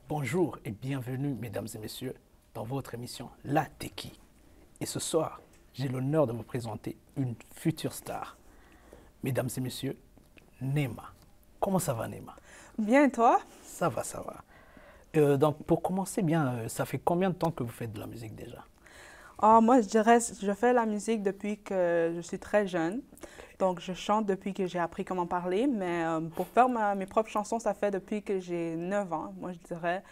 Bonjour et bienvenue, mesdames et messieurs, dans votre émission La Techie. Et ce soir, j'ai l'honneur de vous présenter une future star. Mesdames et messieurs, Nema. Comment ça va, Nema? Bien, et toi? Ça va, ça va. Donc, pour commencer bien, ça fait combien de temps que vous faites de la musique déjà? Moi, je dirais, je fais la musique depuis que je suis très jeune. Donc, je chante depuis que j'ai appris comment parler, mais pour faire mes propres chansons, ça fait depuis que j'ai 9 ans. Moi, je dirais,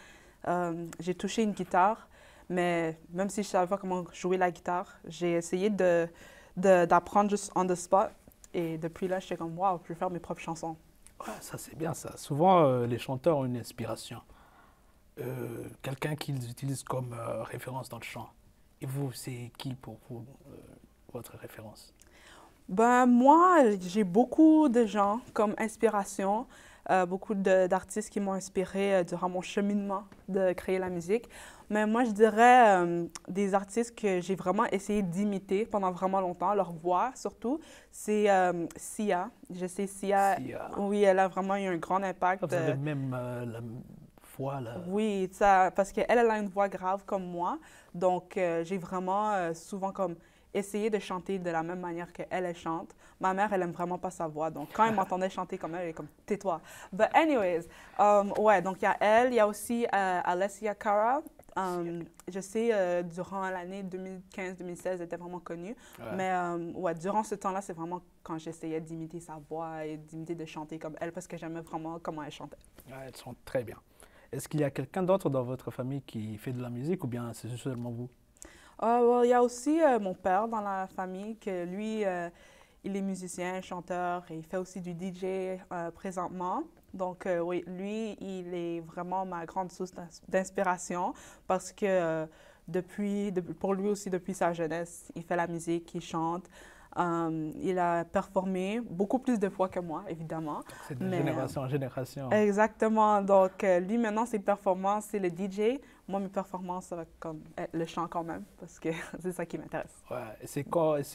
j'ai touché une guitare, mais même si je ne savais pas comment jouer la guitare, j'ai essayé d'apprendre juste on the spot. Et depuis là, j'étais comme, waouh, je vais faire mes propres chansons. Ouais, ça c'est bien ça. Souvent, les chanteurs ont une inspiration. Quelqu'un qu'ils utilisent comme référence dans le chant. Et vous, c'est qui pour vous, votre référence? Ben, moi, j'ai beaucoup de gens comme inspiration, beaucoup d'artistes qui m'ont inspiré durant mon cheminement de créer la musique. Mais moi, je dirais des artistes que j'ai vraiment essayé d'imiter pendant vraiment longtemps, leur voix surtout, c'est Sia. Je sais, Sia, Sia. oui, elle a vraiment eu un grand impact. Vous avez même la voix là. Oui, ça, parce qu'elle a une voix grave comme moi. Donc, j'ai vraiment souvent comme essayé de chanter de la même manière qu'elle chante. Ma mère, elle aime vraiment pas sa voix. Donc, quand elle m'entendait chanter comme elle est comme « tais-toi ». But anyways, ouais, donc il y a elle. Il y a aussi Alessia Cara. Je sais, durant l'année 2015-2016, elle était vraiment connue. Ouais. Mais ouais, durant ce temps-là, c'est vraiment quand j'essayais d'imiter sa voix et d'imiter de chanter comme elle parce que j'aimais vraiment comment elle chantait. Ouais, elles sont très bien. Est-ce qu'il y a quelqu'un d'autre dans votre famille qui fait de la musique ou bien c'est seulement vous? Well, il y a aussi mon père dans la famille, que lui, il est musicien, chanteur, et il fait aussi du DJ présentement. Donc, oui, lui, il est vraiment ma grande source d'inspiration parce que pour lui aussi, depuis sa jeunesse, il fait la musique, il chante. Il a performé beaucoup plus de fois que moi, évidemment. C'est de génération en génération. Exactement. Donc, lui, maintenant, ses performances, c'est le DJ. Moi, mes performances, ça va comme le chant quand même, parce que c'est ça qui m'intéresse. Ouais. Et c'est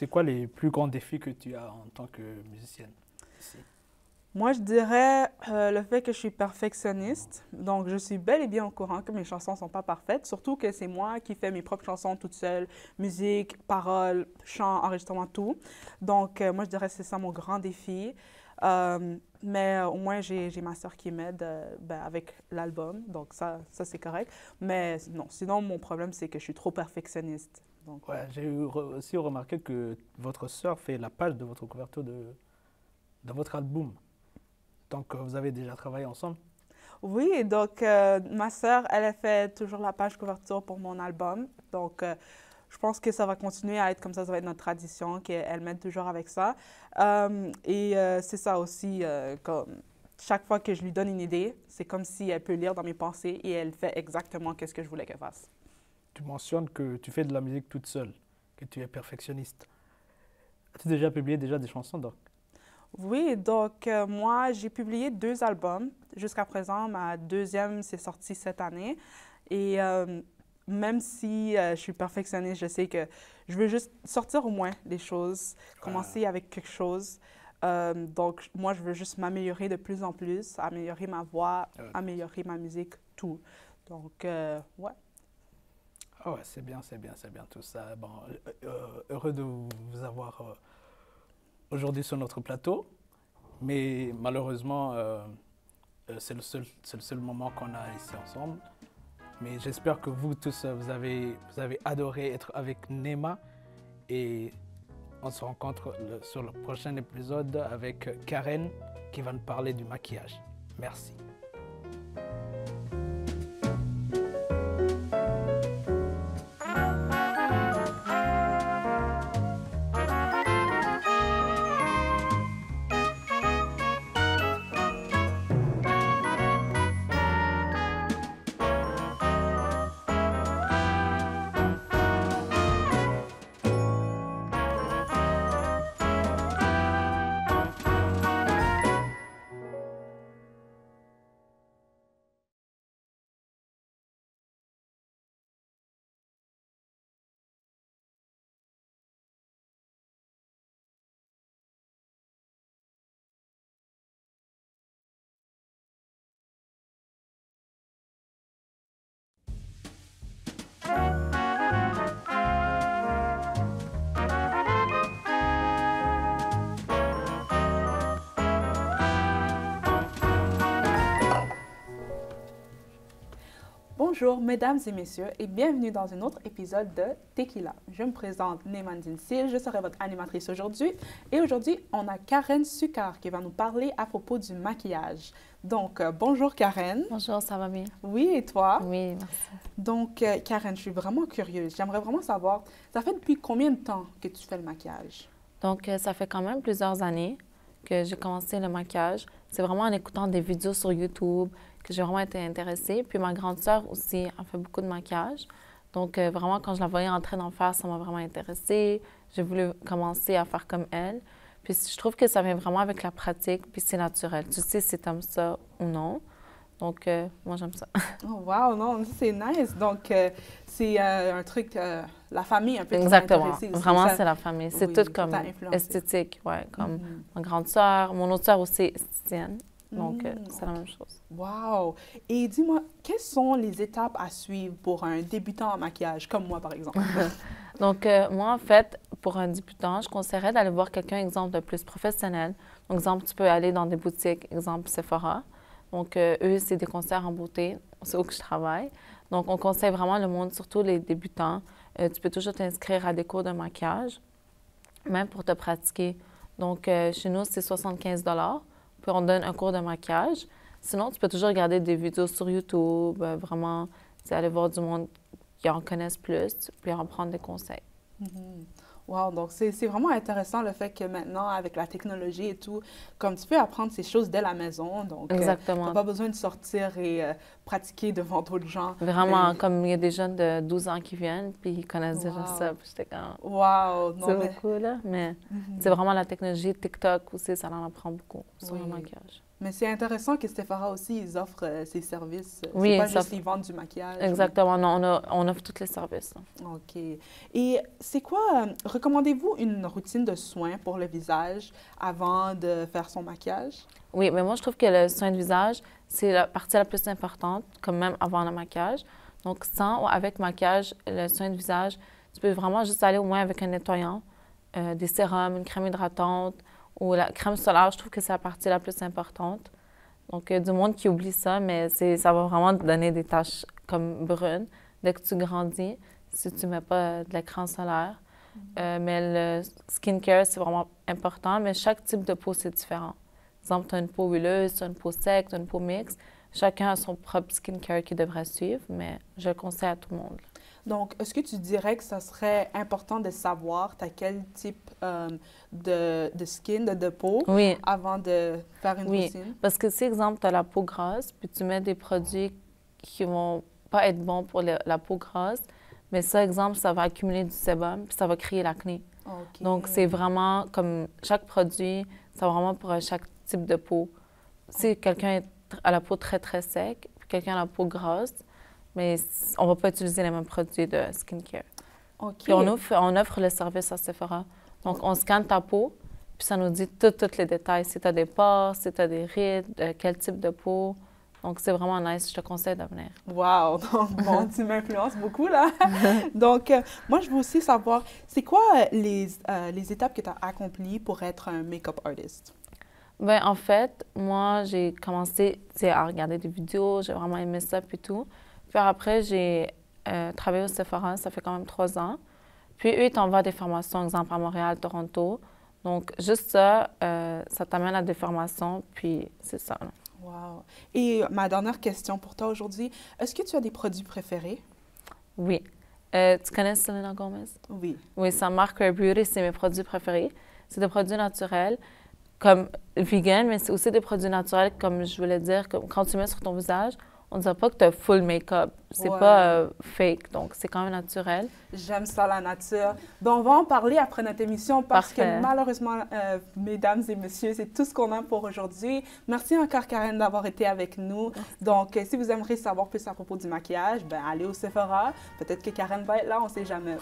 quoi les plus grands défis que tu as en tant que musicienne ici? Moi, je dirais le fait que je suis perfectionniste. Donc, je suis bel et bien au courant que mes chansons ne sont pas parfaites, surtout que c'est moi qui fais mes propres chansons toute seule, musique, paroles, chant, enregistrement, tout. Donc, moi, je dirais que c'est ça mon grand défi. Mais au moins, j'ai ma sœur qui m'aide avec l'album, donc ça c'est correct. Mais non, sinon, mon problème, c'est que je suis trop perfectionniste. Donc, Ouais, j'ai aussi remarqué que votre sœur fait la page de votre couverture de votre album. Donc, vous avez déjà travaillé ensemble? oui, donc ma sœur, elle a fait toujours la page couverture pour mon album. Donc, je pense que ça va continuer à être comme ça va être notre tradition, qu'elle m'aide toujours avec ça. C'est ça aussi, comme chaque fois que je lui donne une idée, c'est comme si elle peut lire dans mes pensées et elle fait exactement ce que je voulais qu'elle fasse. Tu mentionnes que tu fais de la musique toute seule, que tu es perfectionniste. As-tu déjà publié des chansons donc? Oui, donc moi, j'ai publié 2 albums. Jusqu'à présent, ma deuxième s'est sortie cette année. Et même si je suis perfectionniste, je sais que je veux juste sortir au moins des choses, commencer avec quelque chose. Donc, moi, je veux juste m'améliorer de plus en plus, améliorer ma voix, améliorer ma musique, tout. Donc, ouais. Ah ouais, c'est bien tout ça. Bon, heureux de vous avoir aujourd'hui sur notre plateau, mais malheureusement, c'est le seul moment qu'on a ici ensemble. Mais j'espère que vous tous, vous avez adoré être avec Nema et on se rencontre sur le prochain épisode avec Karen qui va nous parler du maquillage. Merci. Bonjour, mesdames et messieurs, et bienvenue dans un autre épisode de Tequila. Je me présente Némandine Sil, je serai votre animatrice aujourd'hui. Et aujourd'hui, on a Karen Succar qui va nous parler à propos du maquillage. Donc, bonjour Karen. Bonjour, ça va bien? Oui, et toi? Oui, merci. Donc, Karen, je suis vraiment curieuse. J'aimerais vraiment savoir, ça fait depuis combien de temps que tu fais le maquillage? Donc, ça fait quand même plusieurs années que j'ai commencé le maquillage. C'est vraiment en écoutant des vidéos sur YouTube que j'ai vraiment été intéressée. Puis ma grande sœur aussi a fait beaucoup de maquillage. Donc, vraiment, quand je la voyais en train d'en faire, ça m'a vraiment intéressée. J'ai voulu commencer à faire comme elle. Puis je trouve que ça vient vraiment avec la pratique, puis c'est naturel. Tu sais si t'aimes ça ou non. Donc, moi, j'aime ça. Oh, wow, non, c'est nice. Donc, c'est un truc, la famille un peu qui t'a Exactement. intéressée aussi. Vraiment, Ça- c'est la famille. C'est oui, tout qui comme t'a influencé. esthétique, ouais, comme Mhm. ma grande sœur. Mon autre sœur aussi est esthéticienne. Donc, Mm, c'est la même chose. wow! Et dis-moi, quelles sont les étapes à suivre pour un débutant en maquillage, comme moi, par exemple? Donc, moi, en fait, pour un débutant, je conseillerais d'aller voir quelqu'un, exemple, de plus professionnel. Donc, exemple, tu peux aller dans des boutiques, exemple Sephora. Donc, eux, c'est des conseillers en beauté. C'est où que je travaille. Donc, on conseille vraiment le monde, surtout les débutants. Tu peux toujours t'inscrire à des cours de maquillage, même pour te pratiquer. Donc, chez nous, c'est 75 puis on donne un cours de maquillage. Sinon, tu peux toujours regarder des vidéos sur YouTube, vraiment, tu sais, aller voir du monde qui en connaissent plus, puis en prendre des conseils. Mhm. Wow, donc c'est vraiment intéressant le fait que maintenant, avec la technologie et tout, comme tu peux apprendre ces choses dès la maison, donc tu n'as Exactement. pas besoin de sortir et pratiquer devant d'autres gens. Vraiment, Mais- comme il y a des jeunes de 12 ans qui viennent, puis ils connaissent déjà Wow. ça, puis j'étais comme, Wow, c'est non mais... beaucoup, là, mais Mhm. c'est vraiment la technologie, TikTok aussi, ça en apprend beaucoup sur le Oui. maquillage. Mais c'est intéressant que Sephora aussi, ils offrent ces services. Oui, C'est pas ça juste ils vendent du maquillage. Exactement, non, on offre tous les services, là. OK. Et c'est quoi, recommandez-vous une routine de soins pour le visage avant de faire son maquillage? Oui, mais moi, je trouve que le soin de visage, c'est la partie la plus importante, comme même avant le maquillage. Donc, sans ou avec maquillage, le soin de visage, tu peux vraiment juste aller au moins avec un nettoyant, des sérums, une crème hydratante ou la crème solaire. Je trouve que c'est la partie la plus importante. Donc, du monde qui oublie ça, mais ça va vraiment te donner des taches comme brunes dès que tu grandis si tu ne mets pas de l'écran solaire. Mais le skincare, c'est vraiment important, mais chaque type de peau, c'est différent. Par exemple, tu as une peau huileuse, tu as une peau sec, tu as une peau mixte. Chacun a son propre skincare qu'il devrait suivre, mais je le conseille à tout le monde. Donc, est-ce que tu dirais que ça serait important de savoir t'as quel type de skin, de peau, Oui, avant de faire une oui. routine? Parce que si, exemple, tu as la peau grasse, puis tu mets des produits qui vont pas être bons pour la peau grasse, mais ça, exemple, ça va accumuler du sébum, puis ça va créer l'acné. OK. Donc, c'est vraiment comme chaque produit, c'est vraiment pour chaque type de peau. Si quelqu'un a la peau très, très sec, puis quelqu'un a la peau grasse, mais on ne va pas utiliser les mêmes produits de skincare. OK. Puis on offre le service à Sephora. Donc, on scanne ta peau, puis ça nous dit tous les détails. Si tu as des pores, si tu as des rides, quel type de peau. Donc, c'est vraiment nice. Je te conseille de venir. Wow! Donc, bon, tu m'influences beaucoup, là. Donc, moi, je veux aussi savoir, c'est quoi les étapes que tu as accomplies pour être un make-up artist? Bien, en fait, moi, j'ai commencé à regarder des vidéos. J'ai vraiment aimé ça, puis tout. Puis après, j'ai travaillé au Sephora. Ça fait quand même 3 ans. Puis eux, ils t'envoient des formations, exemple à Montréal, Toronto. Donc, juste ça, ça t'amène à des formations, puis c'est ça, là. Wow! Et ma dernière question pour toi aujourd'hui, est-ce que tu as des produits préférés? Oui. Tu connais Selena Gomez? Oui. Oui, sa marque Rare Beauty, c'est mes produits préférés. C'est des produits naturels, comme vegan, mais c'est aussi des produits naturels, comme je voulais dire, que quand tu mets sur ton visage, on ne dirait pas que tu as full make-up. C'est Ouais. pas fake, donc c'est quand même naturel. J'aime ça, la nature. Donc, on va en parler après notre émission parce Parfait. que malheureusement, mesdames et messieurs, c'est tout ce qu'on a pour aujourd'hui. Merci encore, Karen, d'avoir été avec nous. Donc, si vous aimeriez savoir plus à propos du maquillage, ben, allez au Sephora. Peut-être que Karen va être là, on ne sait jamais.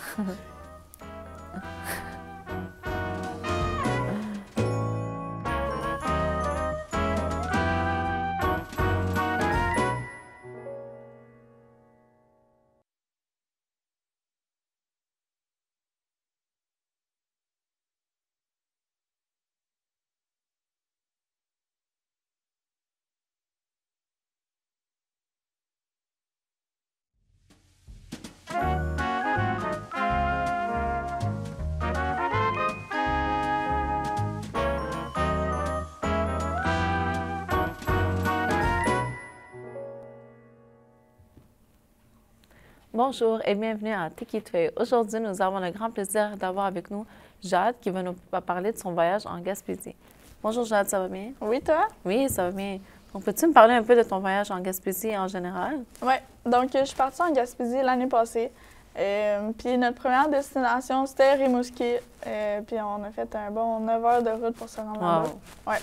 Bonjour et bienvenue à Tikitoué. Aujourd'hui, nous avons le grand plaisir d'avoir avec nous Jade qui va nous parler de son voyage en Gaspésie. Bonjour Jade, ça va bien? Oui, toi? Oui, ça va bien. Donc, peux-tu me parler un peu de ton voyage en Gaspésie en général? Oui, donc je suis partie en Gaspésie l'année passée. Puis notre première destination, c'était Rimouski. Puis on a fait un bon 9 heures de route pour se rendre là-bas. Ouais.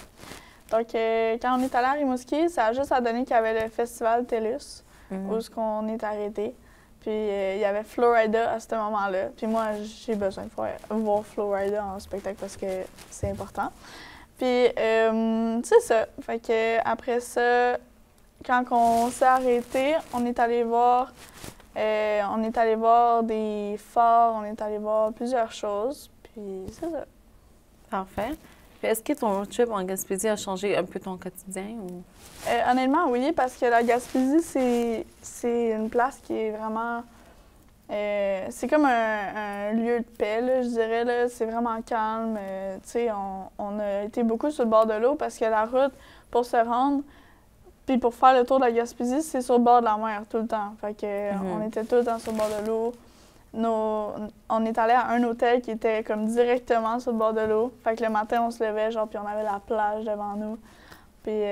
Donc quand on est allé à Rimouski, ça a juste à donner qu'il y avait le festival TELUS, où on est arrêté. Puis il y avait Florida à ce moment-là. Puis moi, j'ai besoin de voir Florida en spectacle parce que c'est important. Puis c'est ça. Fait que après ça, quand on s'est arrêté, on est allé voir des forts, on est allé voir plusieurs choses. Puis c'est ça. Parfait. Puis est-ce que ton trip en Gaspésie a changé un peu ton quotidien? Ou... Honnêtement, oui, parce que la Gaspésie, c'est une place qui est vraiment... c'est comme un lieu de paix, là, je dirais. Là. C'est vraiment calme. Tu sais, on a été beaucoup sur le bord de l'eau parce que la route, pour se rendre, puis pour faire le tour de la Gaspésie, c'est sur le bord de la mer tout le temps. Fait que on était tout le temps sur le bord de l'eau. On est allé à un hôtel qui était comme directement sur le bord de l'eau. Fait que le matin, on se levait, genre, puis on avait la plage devant nous. Puis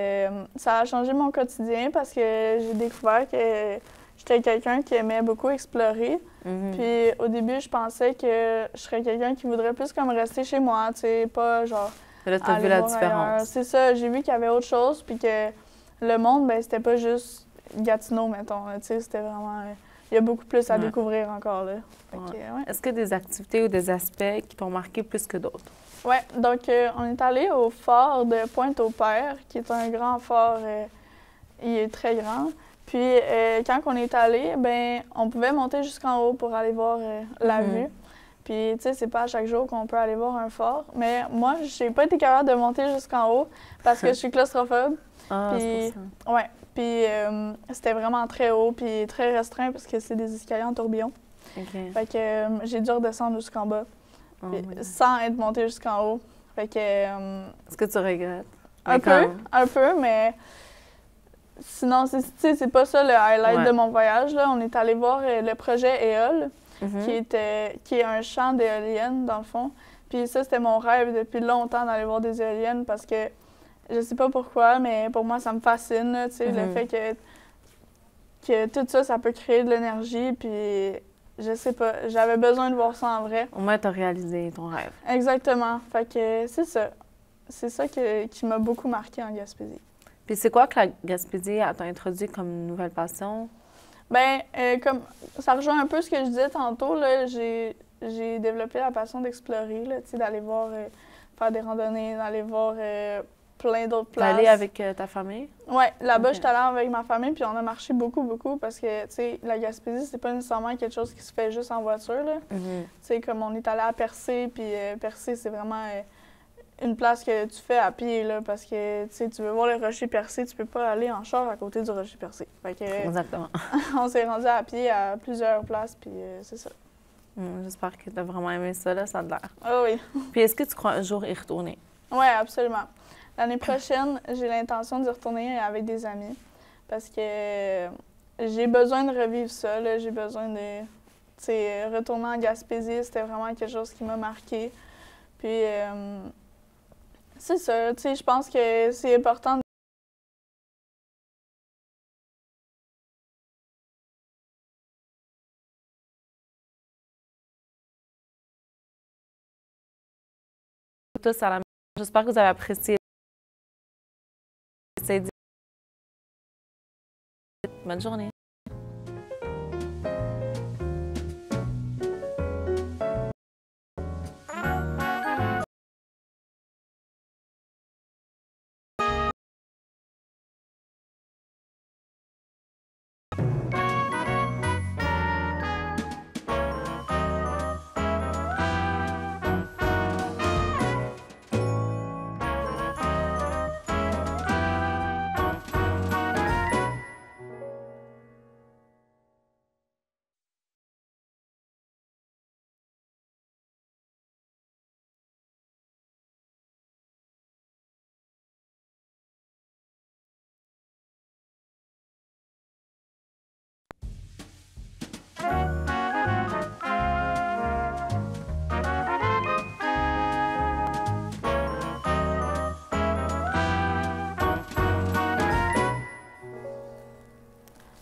ça a changé mon quotidien parce que j'ai découvert que j'étais quelqu'un qui aimait beaucoup explorer. Puis au début, je pensais que je serais quelqu'un qui voudrait plus comme rester chez moi, tu sais, pas genre Là, tu as vu la différence. C'est ça, j'ai vu qu'il y avait autre chose, puis que le monde, ben c'était pas juste Gatineau, mettons, tu sais, c'était vraiment... Il y a beaucoup plus à découvrir encore, là. Est-ce qu'il y a des activités ou des aspects qui t'ont marqué plus que d'autres? Oui, donc on est allé au fort de Pointe-au-Père, qui est un grand fort, il est très grand. Puis quand on est allé, ben on pouvait monter jusqu'en haut pour aller voir la vue. Puis tu sais, c'est pas à chaque jour qu'on peut aller voir un fort, mais moi, j'ai pas été capable de monter jusqu'en haut parce que je suis claustrophobe. Ah, c'est pour ça. Ouais. Puis c'était vraiment très haut, puis très restreint parce que c'est des escaliers en tourbillon. Okay. Fait que j'ai dû redescendre jusqu'en bas, sans être montée jusqu'en haut. Fait que... Est-ce que tu regrettes? Un peu, mais sinon, c'est pas ça le highlight de mon voyage. Là. On est allé voir le projet EOL, qui est un champ d'éoliennes, dans le fond. Puis ça, c'était mon rêve depuis longtemps d'aller voir des éoliennes parce que je sais pas pourquoi, mais pour moi, ça me fascine, là, le fait que tout ça, ça peut créer de l'énergie, puis je sais pas, j'avais besoin de voir ça en vrai. Au moins, tu as réalisé ton rêve. Exactement. Fait que c'est ça. C'est ça qui m'a beaucoup marqué en Gaspésie. Puis c'est quoi que la Gaspésie t'a introduit comme nouvelle passion? Bien, comme ça rejoint un peu ce que je disais tantôt, là, j'ai développé la passion d'explorer, là, d'aller voir, faire des randonnées, d'aller voir plein d'autres places. T'es allée avec ta famille? Oui, là-bas, j'étais allée avec ma famille, puis on a marché beaucoup, beaucoup, parce que, tu sais, la Gaspésie, c'est pas nécessairement quelque chose qui se fait juste en voiture, là. Tu sais, comme on est allé à Percé, puis Percé, c'est vraiment une place que tu fais à pied, là, parce que, tu sais, tu veux voir le rocher Percé, tu peux pas aller en char à côté du rocher Percé. Fait que, exactement. On s'est rendu à pied à plusieurs places, puis c'est ça. J'espère que tu as vraiment aimé ça, là, ça a l'air. Ah oui. Puis est-ce que tu crois un jour y retourner? Oui, absolument. L'année prochaine, j'ai l'intention d'y retourner avec des amis parce que j'ai besoin de revivre ça. J'ai besoin de retourner en Gaspésie. C'était vraiment quelque chose qui m'a marqué. Puis, c'est ça. Je pense que c'est important. Tous à la... J'espère que vous avez apprécié. Bonne journée.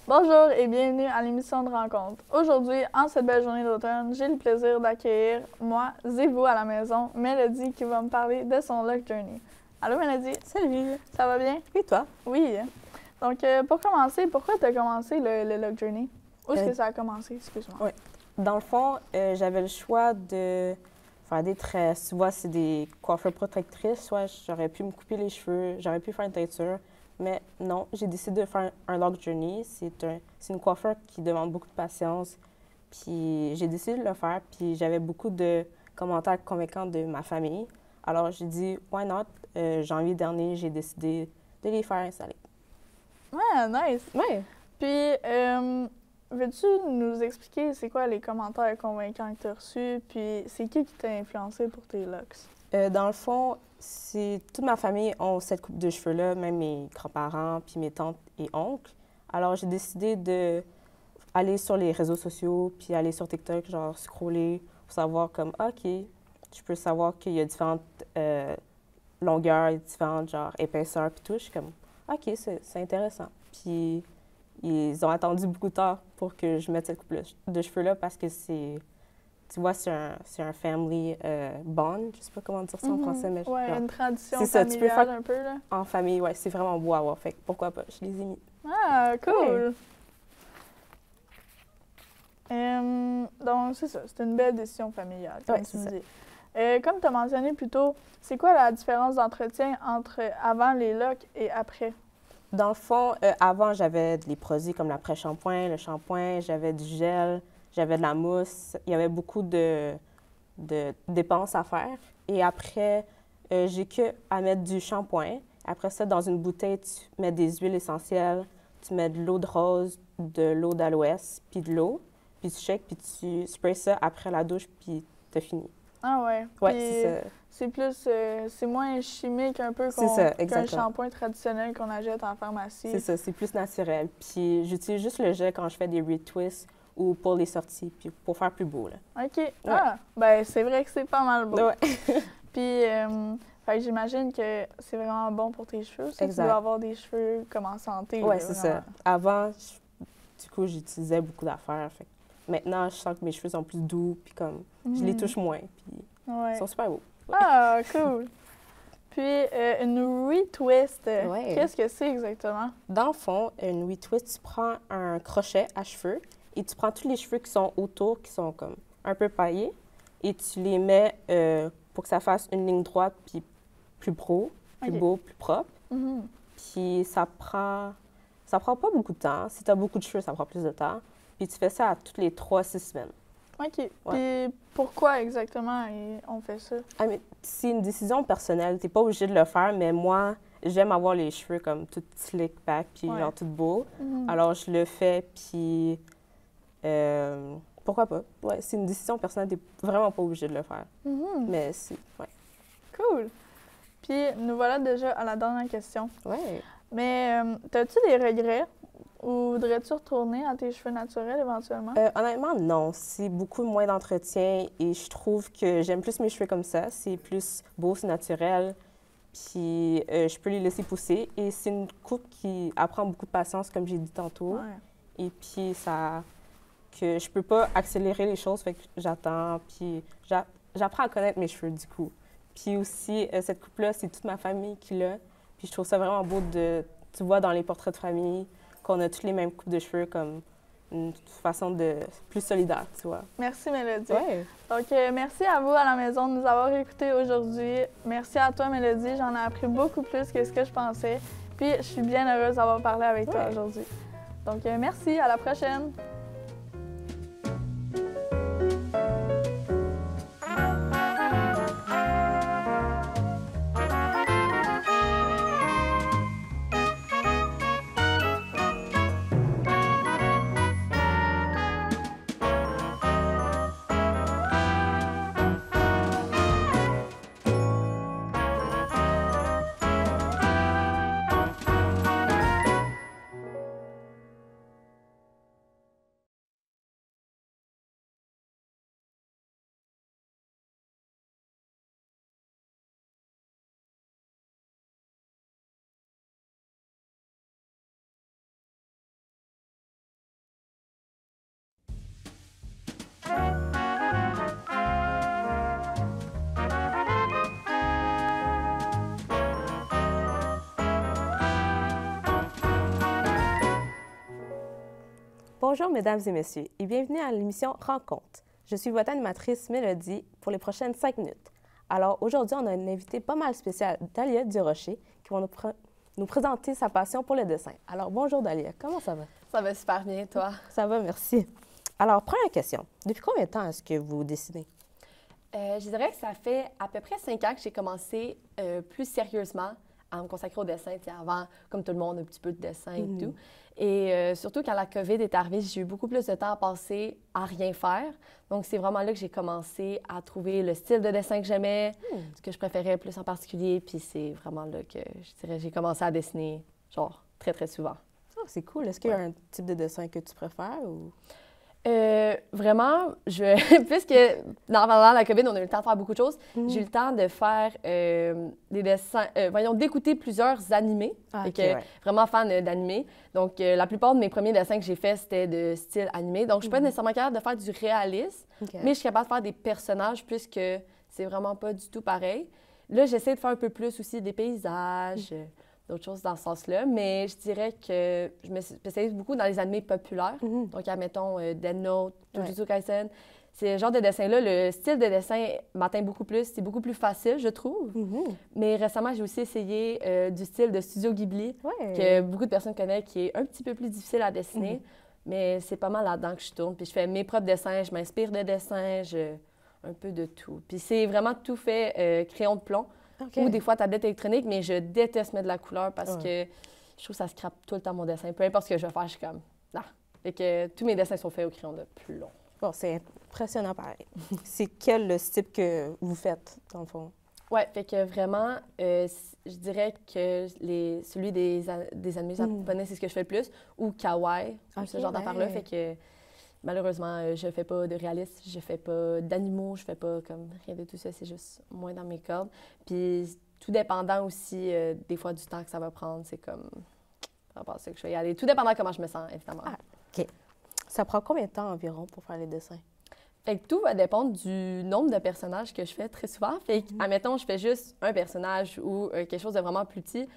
Bonjour et bienvenue à l'émission de rencontre. Aujourd'hui, en cette belle journée d'automne, j'ai le plaisir d'accueillir, moi, Zévo à la maison, Mélodie qui va me parler de son Lock Journey. Allô Mélodie? Salut! Ça va bien? Et toi? Oui. Donc, pour commencer, pourquoi tu as commencé le Lock Journey? Où est-ce que ça a commencé? Excuse-moi. Oui. Dans le fond, j'avais le choix de faire des tresses. Soit c'est des coiffures protectrices, soit j'aurais pu me couper les cheveux, j'aurais pu faire une teinture. Mais non, j'ai décidé de faire un Lock Journey. C'est une coiffure qui demande beaucoup de patience. Puis j'ai décidé de le faire. Puis j'avais beaucoup de commentaires convaincants de ma famille. Alors j'ai dit, why not? Janvier dernier, j'ai décidé de les faire installer. Ouais, nice. Oui. Puis, veux-tu nous expliquer c'est quoi les commentaires convaincants que tu as reçus? Puis, c'est qui t'a influencé pour tes looks? Dans le fond, toute ma famille ont cette coupe de cheveux-là, même mes grands-parents, puis mes tantes et oncles. Alors, j'ai décidé d'aller sur les réseaux sociaux, puis aller sur TikTok, genre scroller, pour savoir comme, OK, je peux savoir qu'il y a différentes longueurs, différentes, genre, épaisseurs, puis tout. Je suis comme, OK, c'est intéressant. Puis, ils ont attendu beaucoup de temps pour que je mette cette coupe de cheveux-là parce que tu vois, c'est un family bond. Je sais pas comment dire ça en français, mais ouais, genre, une tradition c'est ça, tu peux familiale faire un peu, là. en famille, ouais, c'est vraiment beau à voir. Fait que pourquoi pas, je les ai mis. Ah, cool! Ouais. Donc, c'est ça, c'est une belle décision familiale, comme Ouais, tu c'est me ça. dis. Comme tu as mentionné plus tôt, c'est quoi la différence d'entretien entre avant les locks et après? Dans le fond, avant, j'avais des produits comme l'après-shampoing, le shampoing, j'avais du gel, j'avais de la mousse. Il y avait beaucoup de dépenses à faire. Et après, j'ai que à mettre du shampoing. Après ça, dans une bouteille, tu mets des huiles essentielles, tu mets de l'eau de rose, de l'eau d'aloès, puis de l'eau. Puis tu shakes, puis tu sprays ça après la douche, puis t'as fini. Ah ouais. Ouais, Puis, c'est ça. c'est plus, c'est moins chimique un peu C'est ça, qu'un exactement. shampoing traditionnel qu'on achète en pharmacie. C'est ça, c'est plus naturel. Puis j'utilise juste le gel quand je fais des retwists ou pour les sorties, puis pour faire plus beau, là. OK. Ah, ben c'est vrai que c'est pas mal beau. Ouais. Puis, fait que j'imagine que c'est vraiment bon pour tes cheveux. Ça, tu Exact. dois avoir des cheveux comme en santé. Ouais, là, c'est vraiment. ça. Avant, du coup, j'utilisais beaucoup d'affaires. Fait que maintenant, je sens que mes cheveux sont plus doux, puis comme, je les touche moins, puis Ouais. ils sont super beaux. Ah, cool. Puis, une retwist, Ouais. qu'est-ce que c'est exactement? Dans le fond, une retwist, tu prends un crochet à cheveux et tu prends tous les cheveux qui sont autour, qui sont comme un peu paillés, et tu les mets pour que ça fasse une ligne droite, puis plus pro, plus Ok. beau, plus propre. Mhm. Puis ça prend pas beaucoup de temps. Si tu as beaucoup de cheveux, ça prend plus de temps. Puis tu fais ça à toutes les 3-6 semaines. OK. Puis, pourquoi exactement on fait ça? Ah, mais c'est une décision personnelle. T'es pas obligé de le faire, mais moi, j'aime avoir les cheveux comme tout slick back, puis Ouais. genre tout beau. Mhm. Alors, je le fais, puis pourquoi pas? Ouais, c'est une décision personnelle. T'es vraiment pas obligé de le faire. Mhm. Mais c'est... Ouais. Cool. Puis, nous voilà déjà à la dernière question. Ouais. Mais, as-tu des regrets ou voudrais-tu retourner à tes cheveux naturels éventuellement? Honnêtement, non. C'est beaucoup moins d'entretien et je trouve que j'aime plus mes cheveux comme ça. C'est plus beau, c'est naturel. Puis je peux les laisser pousser. Et c'est une coupe qui apprend beaucoup de patience, comme j'ai dit tantôt. Ouais. Et puis que je peux pas accélérer les choses, fait que j'attends. Puis j'apprends à connaître mes cheveux, du coup. Puis aussi, cette coupe-là, c'est toute ma famille qui l'a. Puis je trouve ça vraiment beau tu vois, dans les portraits de famille, qu'on a toutes les mêmes coupes de cheveux comme une façon de plus solidaire, tu vois. Merci, Mélodie. Ouais. Donc, merci à vous à la maison de nous avoir écoutés aujourd'hui. Merci à toi, Mélodie. J'en ai appris beaucoup plus que ce que je pensais. Puis, je suis bien heureuse d'avoir parlé avec toi Ouais. aujourd'hui. Donc, merci. À la prochaine. Bonjour, mesdames et messieurs, et bienvenue à l'émission Rencontre. Je suis votre animatrice Mélodie pour les prochaines 5 minutes. Alors, aujourd'hui, on a une invitée pas mal spéciale, Dalia Durocher, qui va nous présenter sa passion pour le dessin. Alors, bonjour Dalia, comment ça va? Ça va super bien, toi? Ça va, merci. Alors, première question. Depuis combien de temps est-ce que vous dessinez? Je dirais que ça fait à peu près 5 ans que j'ai commencé plus sérieusement à me consacrer au dessin. Tu sais, avant, comme tout le monde, un petit peu de dessin et tout. Et surtout, quand la COVID est arrivée, j'ai eu beaucoup plus de temps à passer à rien faire. Donc, c'est vraiment là que j'ai commencé à trouver le style de dessin que j'aimais, ce que je préférais plus en particulier. Puis c'est vraiment là que, je dirais, j'ai commencé à dessiner, genre, très, très souvent. Oh, c'est cool. Est-ce qu'il y a un type de dessin que tu préfères ou... Vraiment, puisque pendant la COVID, on a eu le temps de faire beaucoup de choses, j'ai eu le temps de faire des dessins, d'écouter plusieurs animés. Ah, ok, que, vraiment fan d'animés. Donc, la plupart de mes premiers dessins que j'ai faits, c'était de style animé. Donc, je suis pas nécessairement capable de faire du réalisme, mais je suis capable de faire des personnages puisque c'est vraiment pas du tout pareil. Là, j'essaie de faire un peu plus aussi des paysages, d'autres choses dans ce sens-là, mais je dirais que je me spécialise beaucoup dans les animés populaires. Donc, admettons, Death Note, Jujutsu Kaisen. C'est le genre de dessin-là, le style de dessin m'atteint beaucoup plus. C'est beaucoup plus facile, je trouve. Mais récemment, j'ai aussi essayé du style de Studio Ghibli, que beaucoup de personnes connaissent, qui est un petit peu plus difficile à dessiner. Mais c'est pas mal là-dedans que je tourne. Puis je fais mes propres dessins, je m'inspire de dessins, un peu de tout. Puis c'est vraiment tout fait crayon de plomb. Ou des fois tablette électronique, mais je déteste mettre de la couleur parce que je trouve que ça scrape tout le temps mon dessin. Peu importe ce que je vais faire, je suis comme, non. Fait que tous mes dessins sont faits au crayon de plomb. Bon, c'est impressionnant pareil. C'est quel le style que vous faites, dans le fond? Oui, fait que vraiment, je dirais que celui des animés japonais, c'est ce que je fais le plus, ou kawaii, ce genre d'affaires-là. Fait que malheureusement, je fais pas de réalisme, je fais pas d'animaux, je fais pas comme rien de tout ça, c'est juste moins dans mes cordes. Puis tout dépendant aussi des fois du temps que ça va prendre, c'est comme par rapport à ça que je vais y aller. Tout dépendant comment je me sens, évidemment. Ah, OK. Ça prend combien de temps environ pour faire les dessins? Fait que tout va dépendre du nombre de personnages que je fais très souvent. Fait que, admettons, je fais juste un personnage ou quelque chose de vraiment plus petit,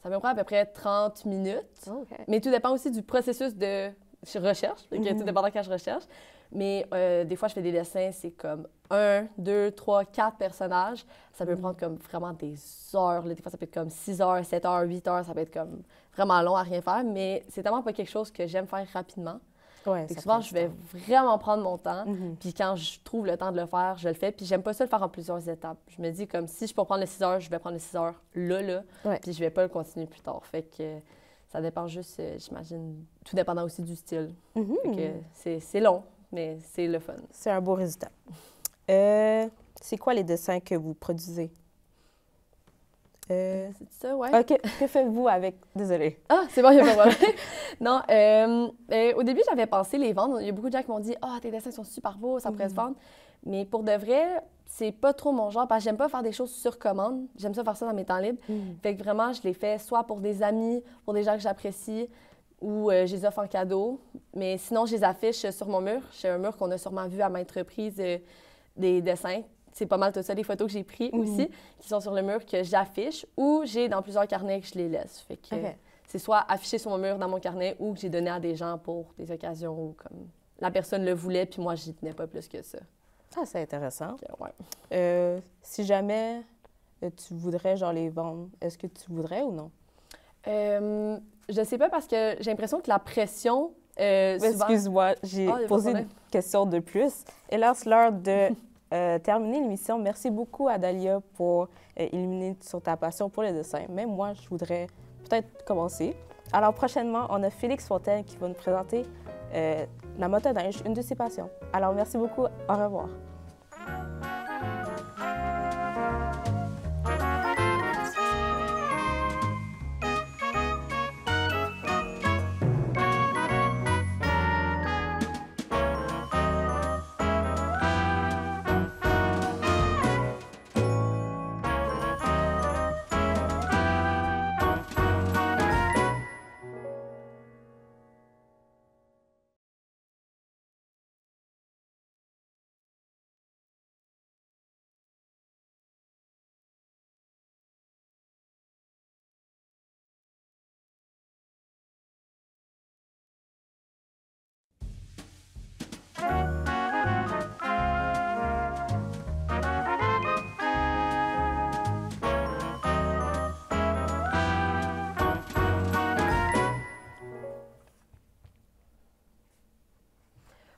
ça me prend à peu près 30 minutes. Mais tout dépend aussi du processus de recherche, fait que tout dépendant quand je recherche. Mais des fois, je fais des dessins, c'est comme 1, 2, 3, 4 personnages. Ça peut prendre comme vraiment des heures. Là. Des fois, ça peut être comme 6 heures, 7 heures, 8 heures. Ça peut être comme vraiment long à rien faire. Mais c'est tellement pas quelque chose que j'aime faire rapidement. Ouais, Souvent, je vais vraiment prendre mon temps. Puis quand je trouve le temps de le faire, je le fais. Puis j'aime pas ça le faire en plusieurs étapes. Je me dis comme si je peux prendre les 6 heures, je vais prendre les 6 heures là. Puis je vais pas le continuer plus tard. Fait que ça dépend juste, j'imagine, tout dépendant aussi du style. Fait que c'est long, mais c'est le fun. C'est un beau résultat. C'est quoi les dessins que vous produisez? C'est ça, ouais. OK. Que faites-vous avec... Désolée. Ah, c'est bon, il n'y a pas de problème. Non, au début, j'avais pensé les vendre. Il y a beaucoup de gens qui m'ont dit « Ah, tes dessins sont super beaux, ça pourrait se vendre. » Mais pour de vrai, c'est pas trop mon genre parce que j'aime pas faire des choses sur commande. J'aime ça faire ça dans mes temps libres. Fait que vraiment, je les fais soit pour des amis, pour des gens que j'apprécie, ou je les offre en cadeau. Mais sinon, je les affiche sur mon mur. J'ai un mur qu'on a sûrement vu à maintes reprises des dessins. C'est pas mal tout ça, des photos que j'ai prises aussi, qui sont sur le mur, que j'affiche, ou j'ai dans plusieurs carnets que je les laisse. Fait que c'est soit affiché sur mon mur dans mon carnet, ou que j'ai donné à des gens pour des occasions où comme la personne le voulait, puis moi, j'y tenais pas plus que ça. Ah, c'est intéressant. Ouais. Si jamais tu voudrais genre les vendre, est-ce que tu voudrais ou non? Je sais pas parce que j'ai l'impression que la pression... souvent... Excuse-moi, j'ai posé une question de plus. Hélas, l'heure de terminer l'émission. Merci beaucoup à Dalia pour illuminer sur ta passion pour le dessin. Même moi, je voudrais peut-être commencer. Alors, prochainement, on a Félix Fontaine qui va nous présenter la motoneige, une de ses passions. Alors, merci beaucoup. Au revoir.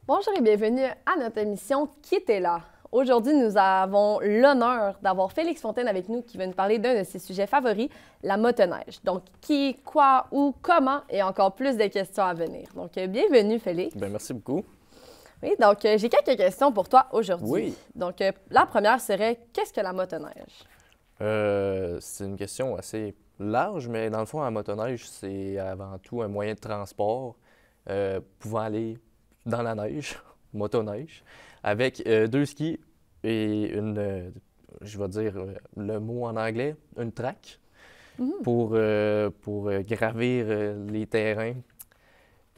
Bonjour et bienvenue à notre émission Qui était là? Aujourd'hui, nous avons l'honneur d'avoir Félix Fontaine avec nous qui va nous parler d'un de ses sujets favoris, la motoneige. Donc, qui, quoi, où, comment et encore plus de questions à venir. Donc, bienvenue Félix. Bien, merci beaucoup. Oui, donc j'ai quelques questions pour toi aujourd'hui. Oui. Donc, la première serait, qu'est-ce que la motoneige? C'est une question assez large, mais dans le fond, la motoneige, c'est avant tout un moyen de transport pouvant aller dans la neige, motoneige, avec deux skis et je vais dire le mot en anglais, une track pour gravir les terrains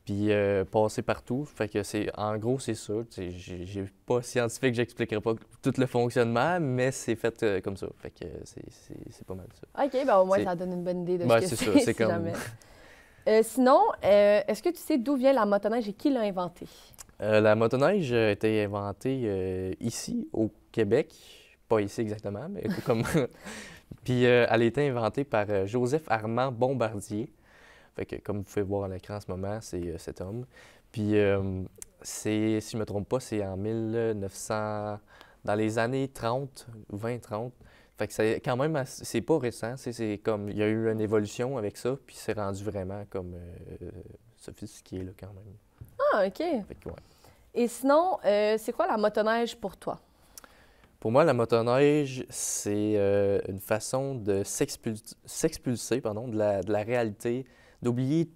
puis passer partout. Fait que en gros, c'est ça. J'ai pas scientifique, j'expliquerai pas tout le fonctionnement, mais c'est fait comme ça. Fait que c'est pas mal ça. OK, ben au moins, ça donne une bonne idée de ce que c'est ça, c'est, c'est si comme... jamais. Sinon, est-ce que tu sais d'où vient la motoneige et qui l'a inventée? La motoneige a été inventée ici, au Québec. Pas ici exactement, mais comme... Puis elle a été inventée par Joseph Armand Bombardier. Fait que, comme vous pouvez voir à l'écran en ce moment, c'est cet homme. Puis si je ne me trompe pas, c'est en 1900... dans les années 30, 20-30. Fait que c'est quand même, c'est pas récent, c'est comme, il y a eu une évolution avec ça, puis c'est rendu vraiment comme sophistiqué, là, quand même. Ah, OK. Fait que, ouais. Et sinon, c'est quoi la motoneige pour toi? Pour moi, la motoneige, c'est une façon de s'expulser, pardon, de la réalité, d'oublier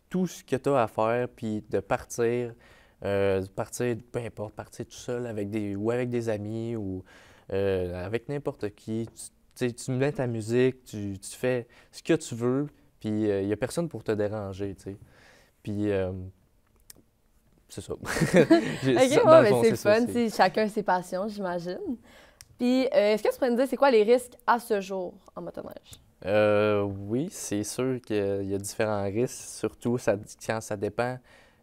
tout ce que tu as à faire, puis de partir, peu importe, partir tout seul avec des amis ou avec n'importe qui. Tu mets ta musique, tu fais ce que tu veux, puis il n'y a personne pour te déranger, tu sais. Puis c'est ça. OK, ouais, mais c'est le fun, chacun ses passions, j'imagine. Puis, est-ce que tu pourrais nous dire c'est quoi les risques à ce jour en motoneige? Oui, c'est sûr qu'il y a différents risques, surtout quand ça dépend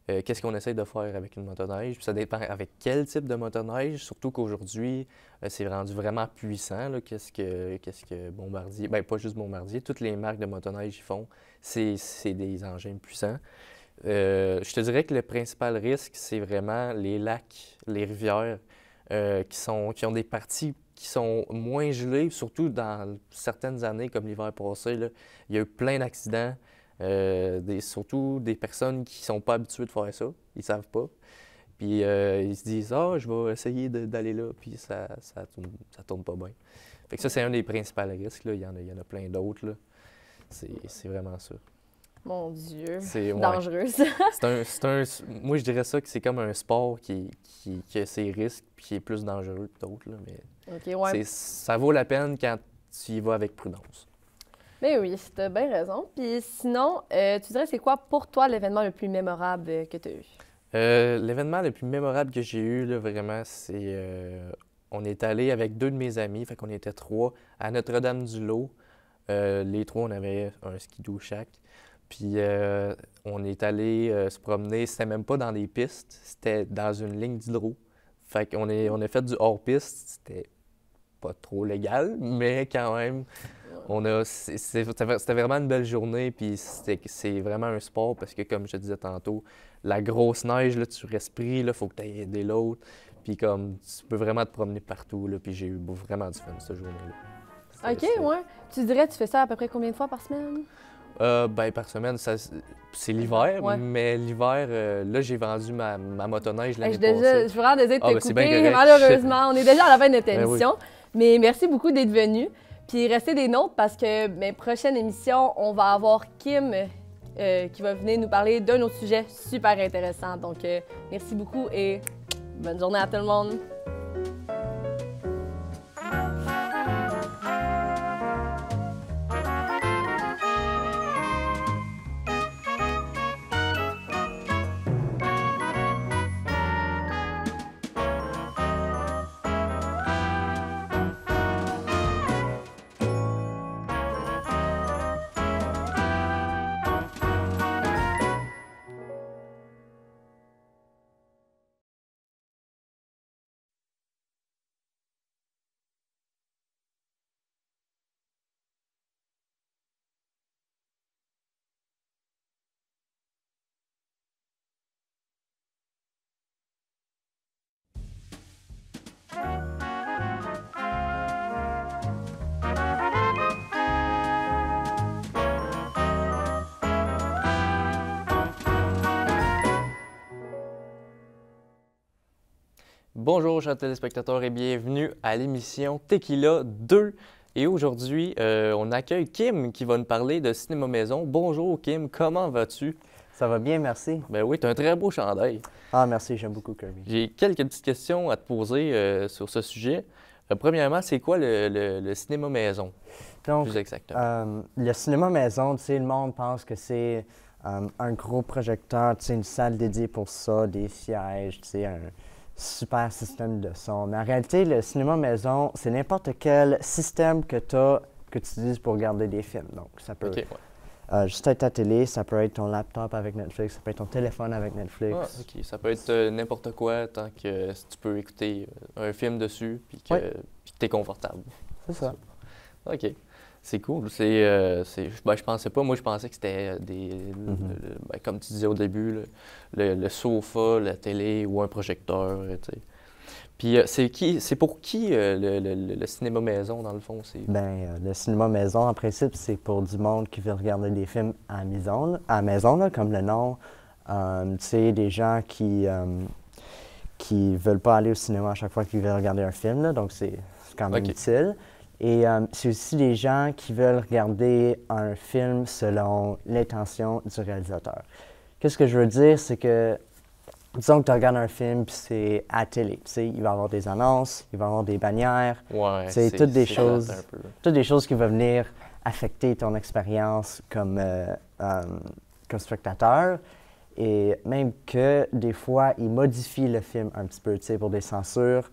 qu'est-ce qu'on essaie de faire avec une motoneige, puis ça dépend avec quel type de motoneige, surtout qu'aujourd'hui, c'est rendu vraiment puissant, là, qu'est-ce que Bombardier, bien pas juste Bombardier, toutes les marques de motoneige font, c'est des engins puissants. Je te dirais que le principal risque, c'est vraiment les lacs, les rivières qui ont des parties qui sont moins gelées, surtout dans certaines années comme l'hiver passé. Là, il y a eu plein d'accidents, surtout des personnes qui ne sont pas habituées de faire ça, ils ne savent pas. Puis ils se disent « Ah, je vais essayer d'aller là », puis ça tourne pas bien. Fait que ça, c'est un des principaux risques. Là. Il y en a plein d'autres. Là. C'est vraiment ça. Mon Dieu, c'est dangereux ça. Moi, je dirais ça que c'est comme un sport qui a ses risques puis qui est plus dangereux que d'autres. Là, mais OK, ouais. ça vaut la peine quand tu y vas avec prudence. Mais oui, tu as bien raison. Puis sinon, tu dirais c'est quoi pour toi l'événement le plus mémorable que tu as eu? L'événement le plus mémorable que j'ai eu, là, vraiment, c'est... on est allé avec deux de mes amis, fait qu'on était trois, à Notre-Dame-du-Lot. Les trois, on avait un skidoo chaque. Puis on est allé se promener, c'était même pas dans des pistes, c'était dans une ligne d'hydro. Fait qu'on a fait du hors-piste, c'était pas trop légal, mais quand même, c'était vraiment une belle journée, puis c'est vraiment un sport parce que, comme je te disais tantôt, la grosse neige, là, tu respires, il faut que tu ailles aider l'autre, puis comme tu peux vraiment te promener partout, là, puis j'ai eu vraiment du fun cette journée-là. OK, ouais. Tu dirais, tu fais ça à peu près combien de fois par semaine? Par semaine, c'est l'hiver, ouais. Mais l'hiver, là, j'ai vendu ma motoneige l'année passée. Je suis vraiment désolée de te couper, ben malheureusement. On est déjà à la fin de notre émission. Oui. Mais merci beaucoup d'être venu. Puis restez des nôtres parce que mes prochaines émissions, on va avoir Kim qui va venir nous parler d'un autre sujet super intéressant. Donc, merci beaucoup et bonne journée à tout le monde. Bonjour chers téléspectateurs et bienvenue à l'émission Tequila 2. Et aujourd'hui, on accueille Kim qui va nous parler de cinéma maison. Bonjour Kim, comment vas-tu? Ça va bien, merci. Ben oui, tu as un très beau chandail. Ah, merci, j'aime beaucoup Kirby. J'ai quelques petites questions à te poser sur ce sujet. Premièrement, c'est quoi le cinéma maison, Donc, plus exactement? le cinéma maison, tu sais, le monde pense que c'est un gros projecteur, tu sais, une salle dédiée pour ça, des sièges, tu sais, un super système de son. Mais en réalité, le cinéma maison, c'est n'importe quel système que tu utilises pour regarder des films. Donc, ça peut OK, juste être ta télé, ça peut être ton laptop avec Netflix, ça peut être ton téléphone avec Netflix. Ah, OK. Ça peut être n'importe quoi tant que tu peux écouter un film dessus puis que tu es confortable. C'est ça. OK. C'est cool. Je pensais pas. Moi, je pensais que c'était comme tu disais au début, le sofa, la télé ou un projecteur. Tu sais. Puis c'est pour qui le cinéma maison, dans le fond? Le cinéma maison, en principe, c'est pour du monde qui veut regarder des films à la maison, là, comme le nom. Tu sais, des gens qui veulent pas aller au cinéma à chaque fois qu'ils veulent regarder un film, là, donc c'est quand même utile. Et c'est aussi des gens qui veulent regarder un film selon l'intention du réalisateur. Qu'est-ce que je veux dire, c'est que, disons que tu regardes un film, puis c'est à la télé, tu sais, il va y avoir des annonces, il va y avoir des bannières, c'est toutes des choses qui vont venir affecter ton expérience comme spectateur. Et même que, des fois, ils modifient le film un petit peu, tu sais, pour des censures.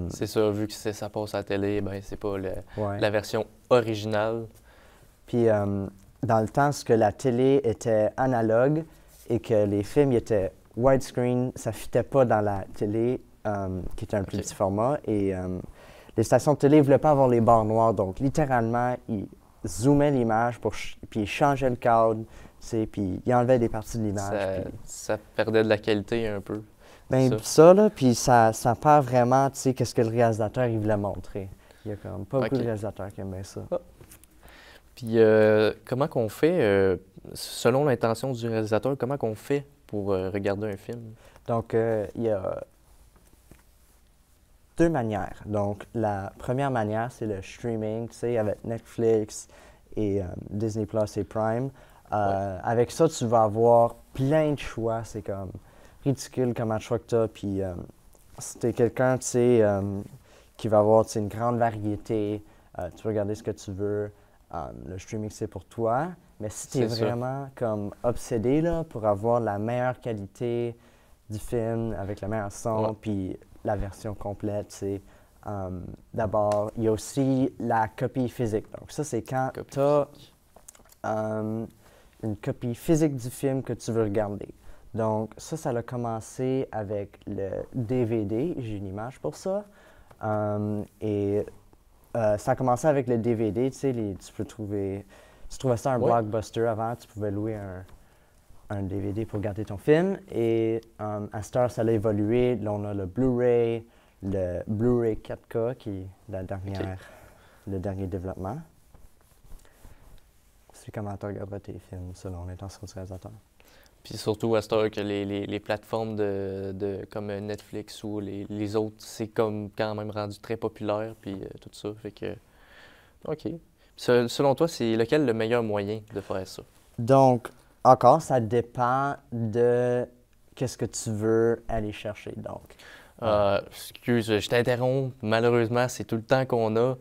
C'est ça, vu que ça passe à la télé, ben c'est pas la version originale. Puis, dans le temps, ce que la télé était analogue et que les films étaient widescreen, ça ne fitait pas dans la télé, qui était un plus petit format. Et les stations de télé ne voulaient pas avoir les barres noires, donc littéralement, ils zoomaient l'image, puis ils changeaient le cadre, puis ils enlevaient des parties de l'image. Ça perdait de la qualité un peu. Bien, ça, là, puis ça perd vraiment, tu sais, qu'est-ce que le réalisateur, il voulait montrer. Il y a quand même pas beaucoup de réalisateurs qui aiment bien ça. Ah. Puis, comment qu'on fait, selon l'intention du réalisateur, comment qu'on fait pour regarder un film? Donc, il y a deux manières. Donc, la première manière, c'est le streaming, tu sais, avec Netflix et Disney Plus et Prime. Avec ça, tu vas avoir plein de choix. C'est comme ridicule comment de choix que tu as. Puis, si tu es quelqu'un, tu sais, qui va avoir, tu sais, une grande variété, tu peux regarder ce que tu veux. Le streaming, c'est pour toi. Mais si tu es vraiment comme obsédé là, pour avoir la meilleure qualité du film, avec le meilleur son, puis la version complète, c'est d'abord, il y a aussi la copie physique. Donc ça, c'est quand tu as une copie physique du film que tu veux regarder. Donc ça a commencé avec le DVD. J'ai une image pour ça. Ça a commencé avec le DVD, tu sais, tu trouvais ça un Blockbuster avant, tu pouvais louer un DVD pour regarder ton film. Et à cette heure, ça a évolué. Là, on a le Blu-ray 4K qui est le dernier développement. C'est comment tu regarderas tes films selon l'intention du réalisateur. Puis surtout à cette heure que les plateformes comme Netflix ou les autres, c'est comme quand même rendu très populaire, puis tout ça, fait que... OK. Selon toi, c'est lequel le meilleur moyen de faire ça? Donc, encore, ça dépend de qu'est-ce que tu veux aller chercher, donc. Excuse, je t'interromps. Malheureusement, c'est tout le temps qu'on a.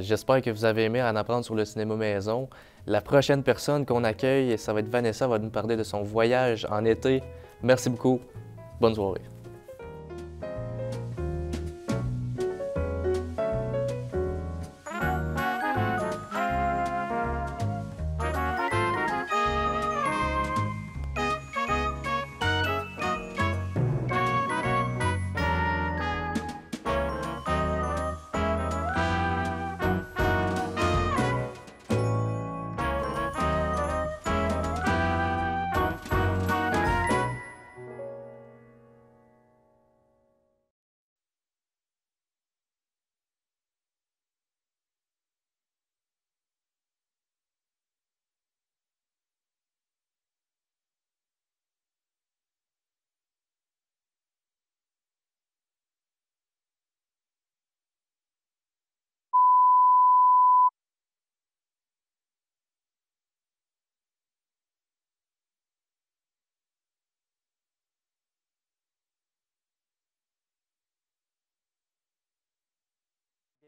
J'espère que vous avez aimé en apprendre sur le cinéma maison. La prochaine personne qu'on accueille, ça va être Vanessa, va nous parler de son voyage en été. Merci beaucoup. Bonne soirée.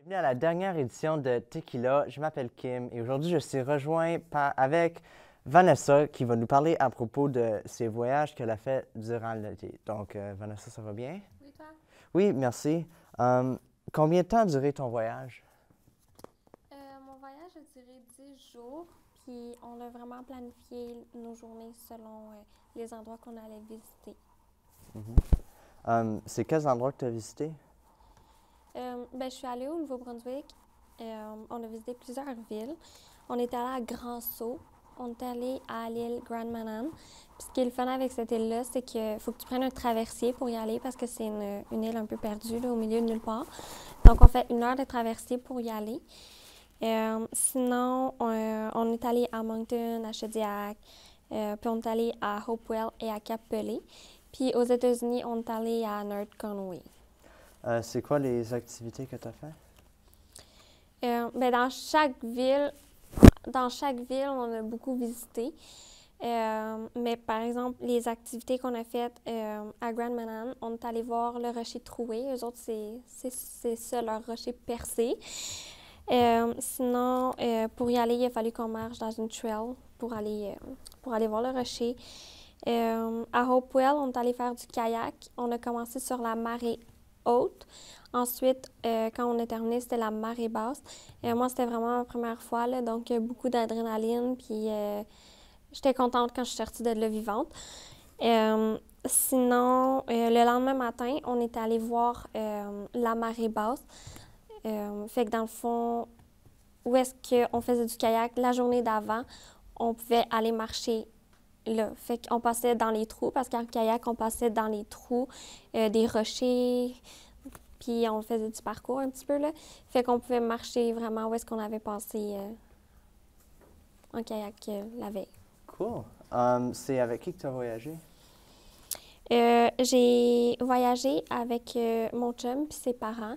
Bienvenue à la dernière édition de Tequila. Je m'appelle Kim et aujourd'hui je suis rejoint avec Vanessa qui va nous parler à propos de ses voyages qu'elle a fait durant l'été. Donc Vanessa, ça va bien? Oui, toi? Oui, merci. Combien de temps a duré ton voyage? Mon voyage a duré 10 jours, puis on a vraiment planifié nos journées selon les endroits qu'on allait visiter. C'est quels endroits que tu as visités? Je suis allée au Nouveau-Brunswick. On a visité plusieurs villes. On est allé à Grand Sault. On est allé à l'île Grand Manan. Puis ce qui est le fun avec cette île-là, c'est qu'il faut que tu prennes un traversier pour y aller parce que c'est une île un peu perdue, là, au milieu de nulle part. Donc, on fait 1 heure de traversier pour y aller. Sinon, on est allé à Moncton, à Shediac, puis on est allé à Hopewell et à Cap Pelé. Puis aux États-Unis, on est allé à North Conway. C'est quoi les activités que tu as faites? Dans chaque ville, on a beaucoup visité. Mais par exemple, les activités qu'on a faites à Grand Manan, on est allé voir le rocher troué. Eux autres, c'est ça, leur rocher percé. Sinon, pour y aller, il a fallu qu'on marche dans une trail pour aller voir le rocher. À Hopewell, on est allé faire du kayak. On a commencé sur la marée haute. Ensuite, quand on a terminé, c'était la marée basse. Moi, c'était vraiment ma première fois, là, donc beaucoup d'adrénaline, puis j'étais contente quand je suis sortie de là vivante. Sinon, le lendemain matin, on est allé voir la marée basse. Fait que dans le fond, où est-ce qu'on faisait du kayak, la journée d'avant, on pouvait aller marcher là. Fait qu'on passait dans les trous, parce qu'en kayak, on passait dans les trous des rochers, puis on faisait du parcours un petit peu, là. Fait qu'on pouvait marcher vraiment où est-ce qu'on avait passé en kayak la veille. Cool. C'est avec qui que tu as voyagé? J'ai voyagé avec mon chum puis ses parents.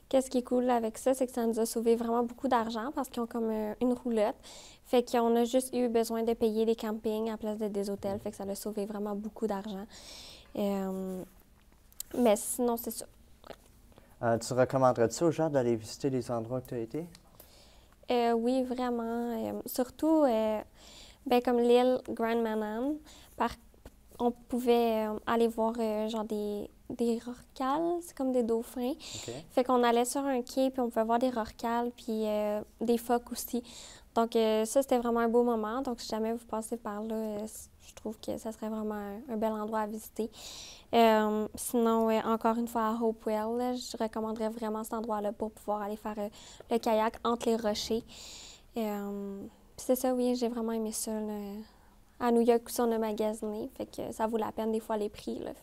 Qu'est-ce qui est cool avec ça, c'est que ça nous a sauvé vraiment beaucoup d'argent parce qu'ils ont comme une roulotte. Fait qu'on a juste eu besoin de payer des campings à place de des hôtels. Fait que ça a sauvé vraiment beaucoup d'argent. Mais sinon, c'est ça. Tu recommanderais-tu aux gens d'aller visiter les endroits que tu as été? Oui, vraiment. Surtout, comme l'île Grand Manan, on pouvait aller voir genre des rorquals, c'est comme des dauphins. Okay. Fait qu'on allait sur un quai, puis on pouvait voir des rorquals, puis des phoques aussi. Donc ça, c'était vraiment un beau moment. Donc si jamais vous passez par là, je trouve que ça serait vraiment un bel endroit à visiter. Sinon, encore une fois, à Hopewell, là, je recommanderais vraiment cet endroit-là pour pouvoir aller faire le kayak entre les rochers. Puis c'est ça, oui, j'ai vraiment aimé ça, là. À New York aussi, on a magasiné, fait que ça vaut la peine des fois les prix, là.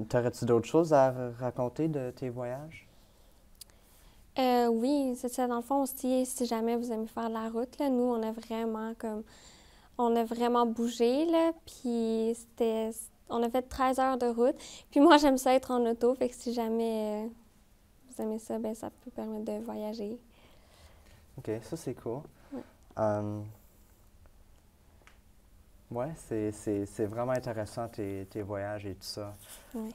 T'aurais-tu d'autres choses à raconter de tes voyages? Oui, c'est ça. Dans le fond aussi, si jamais vous aimez faire de la route, là, nous, on a vraiment bougé, là, puis on a fait 13 heures de route. Puis moi, j'aime ça être en auto, fait que si jamais vous aimez ça, ben ça peut permettre de voyager. OK, ça c'est cool. Ouais. Oui, c'est vraiment intéressant tes voyages et tout ça. Oui.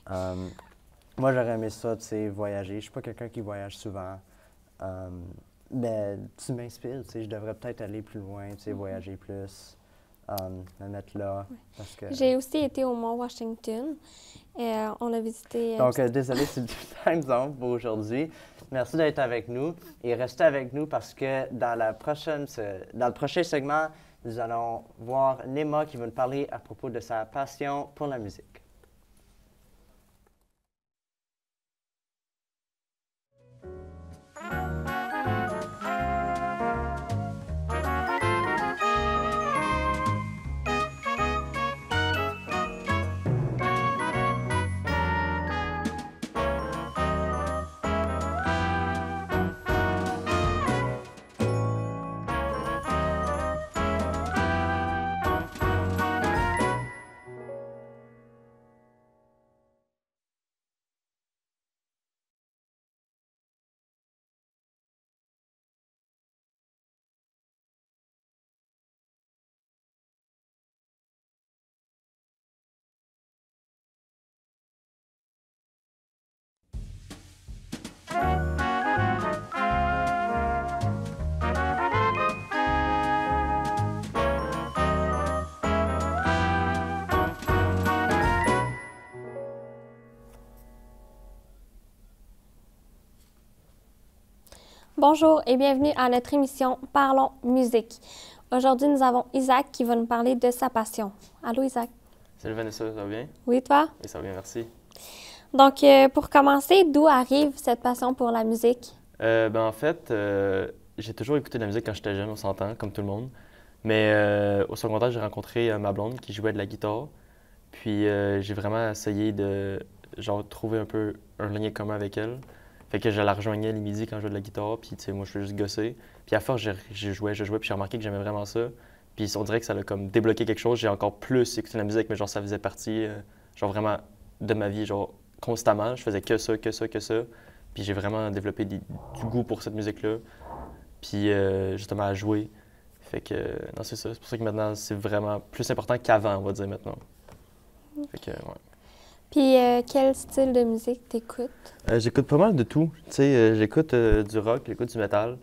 Moi, j'aurais aimé ça, tu sais, voyager. Je ne suis pas quelqu'un qui voyage souvent. Mais tu m'inspires, tu sais, je devrais peut-être aller plus loin, tu sais, voyager plus, me mettre là. Oui. Parce que... J'ai aussi été au Mont Washington. On a visité... Donc, désolé, c'est le time zone pour aujourd'hui. Merci d'être avec nous et restez avec nous parce que dans le prochain segment, nous allons voir Nema qui va nous parler à propos de sa passion pour la musique. Bonjour et bienvenue à notre émission Parlons musique. Aujourd'hui, nous avons Isaac qui va nous parler de sa passion. Allô, Isaac? Salut Vanessa, ça va bien? Oui, toi? Oui, ça va bien, merci. Donc, pour commencer, d'où arrive cette passion pour la musique? En fait, j'ai toujours écouté de la musique quand j'étais jeune, on s'entend, comme tout le monde. Mais au secondaire, j'ai rencontré ma blonde qui jouait de la guitare. Puis j'ai vraiment essayé de trouver un peu un lien commun avec elle. Fait que je la rejoignais les midis quand je jouais de la guitare. Puis tu sais, moi, je fais juste gosser. Puis à force, je jouais, puis j'ai remarqué que j'aimais vraiment ça. Puis on dirait que ça a comme débloqué quelque chose. J'ai encore plus écouté de la musique, mais genre ça faisait partie, vraiment de ma vie, genre constamment. Je faisais que ça, que ça, que ça. Puis j'ai vraiment développé du goût pour cette musique-là. Puis justement à jouer. Fait que, non, c'est ça. C'est pour ça que maintenant, c'est vraiment plus important qu'avant, on va dire maintenant. Fait que, ouais. Puis, quel style de musique t'écoutes? J'écoute pas mal de tout. Tu sais, j'écoute du rock, j'écoute du metal,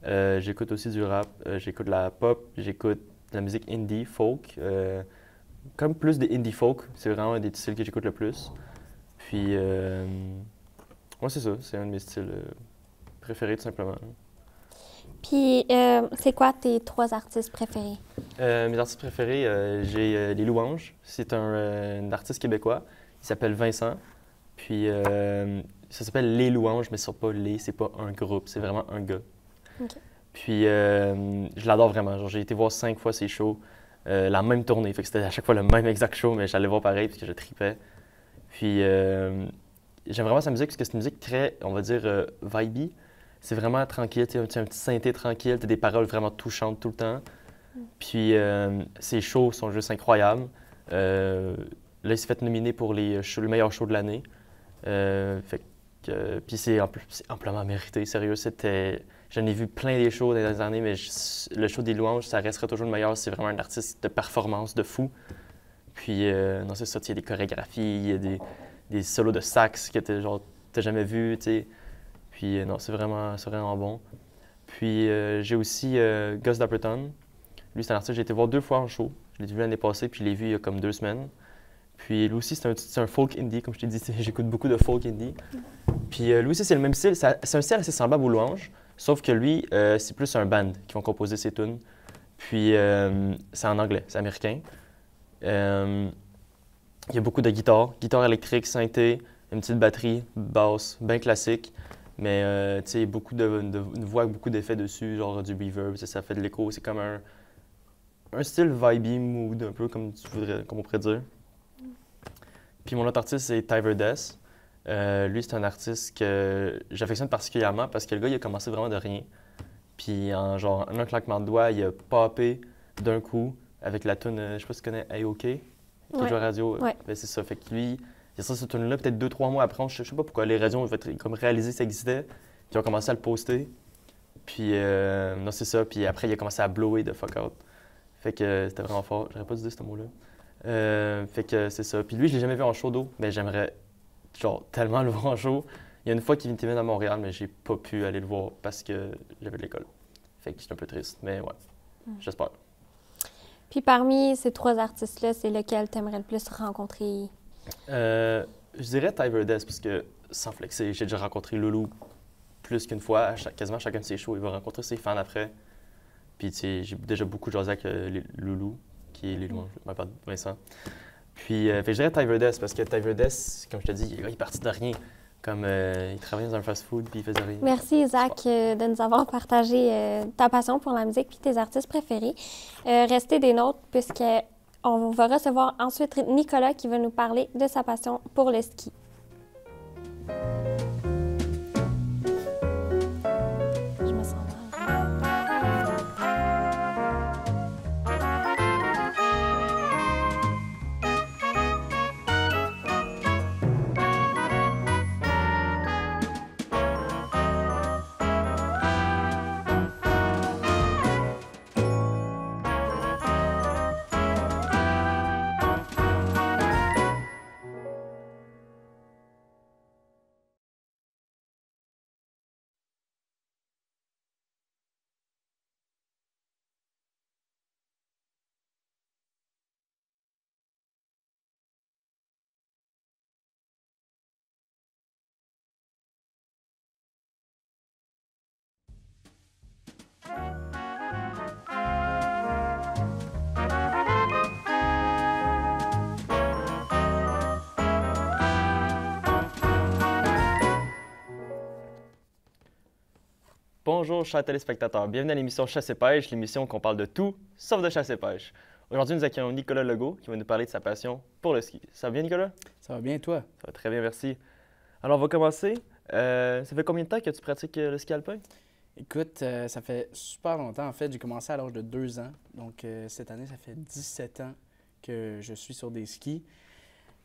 j'écoute aussi du rap, j'écoute de la pop, j'écoute de la musique indie, folk. Comme plus des indie folk, c'est vraiment un des styles que j'écoute le plus. Puis, moi, c'est ça. C'est un de mes styles préférés, tout simplement. Puis, c'est quoi tes 3 artistes préférés? Mes artistes préférés, j'ai Les Louanges. C'est un artiste québécois. Il s'appelle Vincent. Puis, ça s'appelle Les Louanges, mais ce n'est pas les, c'est pas un groupe, c'est vraiment un gars. OK. Puis, je l'adore vraiment. Genre, j'ai été voir 5 fois ses shows, la même tournée. Fait que c'était à chaque fois le même exact show, mais j'allais voir pareil parce que je tripais. Puis, j'aime vraiment sa musique parce que c'est une musique très, on va dire, vibey. C'est vraiment tranquille, tu sais, un petit synthé tranquille, tu as des paroles vraiment touchantes tout le temps. Puis ses shows sont juste incroyables. Là, il s'est fait nominer pour le meilleur show de l'année. Puis c'est amplement mérité, sérieux. J'en ai vu plein des shows dans les années, mais le show des Louanges, ça restera toujours le meilleur. C'est vraiment un artiste de performance de fou. Puis, non, c'est ça, il y a des chorégraphies, il y a des solos de sax que t'as jamais vu, tu sais. Puis non, c'est vraiment bon. Puis j'ai aussi Gus Dapperton. Lui, c'est un artiste que j'ai été voir 2 fois en show. Je l'ai vu l'année passée, puis je l'ai vu il y a comme 2 semaines. Puis lui aussi, c'est un folk indie, comme je t'ai dit. J'écoute beaucoup de folk indie. Puis lui aussi, c'est le même style. C'est un style assez semblable aux Louanges, sauf que lui, c'est plus un band qui vont composer ses tunes. Puis c'est en anglais, c'est américain. Il y a beaucoup de guitare électrique, synthé, une petite batterie, basse, bien classique. Mais tu sais, beaucoup une voix avec beaucoup d'effets dessus, genre du reverb, ça fait de l'écho. C'est comme un style vibey, mood, un peu comme on pourrait dire. Puis mon autre artiste, c'est Ty Verdes. Lui, c'est un artiste que j'affectionne particulièrement parce que le gars, il a commencé vraiment de rien. Puis en un claquement de doigts, il a popé d'un coup avec la tune, je sais pas si tu connais A.O.K. qui joue à la radio. Ouais. Ben, c'est ça. Fait que lui, il a sorti cette tune-là, peut-être 2-3 mois après, je sais pas pourquoi les radios ont comme réalisé que ça existait, puis ils ont commencé à le poster. Puis, non, c'est ça. Puis après, il a commencé à blower de fuck out. Fait que c'était vraiment fort. J'aurais pas dû dire ce mot-là. Fait que c'est ça. Puis lui, je l'ai jamais vu en show d'eau, mais j'aimerais tellement le voir en show. Il y a une fois qu'il était venu à Montréal, mais j'ai pas pu aller le voir parce que j'avais de l'école. Fait que j'étais un peu triste, mais ouais, j'espère. Puis parmi ces 3 artistes-là, c'est lequel t'aimerais le plus rencontrer? Je dirais Ty Verdes parce que, sans flexer, j'ai déjà rencontré Loulou plus qu'une fois. Quasiment à chacun de ses shows, il va rencontrer ses fans après. Puis, tu sais, j'ai déjà beaucoup jasé avec Loulou, qui est les Louanges, Vincent. Puis, fait que je dirais Ty Verdes parce que Ty Verdes, comme je te dis, il est parti de rien. Comme il travaillait dans un fast-food puis il faisait rien. Merci Isaac de nous avoir partagé ta passion pour la musique puis tes artistes préférés. Restez des nôtres puisqu'on va recevoir ensuite Nicolas qui va nous parler de sa passion pour le ski. Bonjour, chers téléspectateurs. Bienvenue à l'émission Chasse et pêche, l'émission qu'on parle de tout, sauf de chasse et pêche. Aujourd'hui, nous accueillons Nicolas Legault qui va nous parler de sa passion pour le ski. Ça va bien, Nicolas? Ça va bien, toi? Ça va très bien, merci. Alors, on va commencer. Ça fait combien de temps que tu pratiques le ski alpin? Écoute, ça fait super longtemps. En fait, j'ai commencé à l'âge de 2 ans. Donc, cette année, ça fait 17 ans que je suis sur des skis.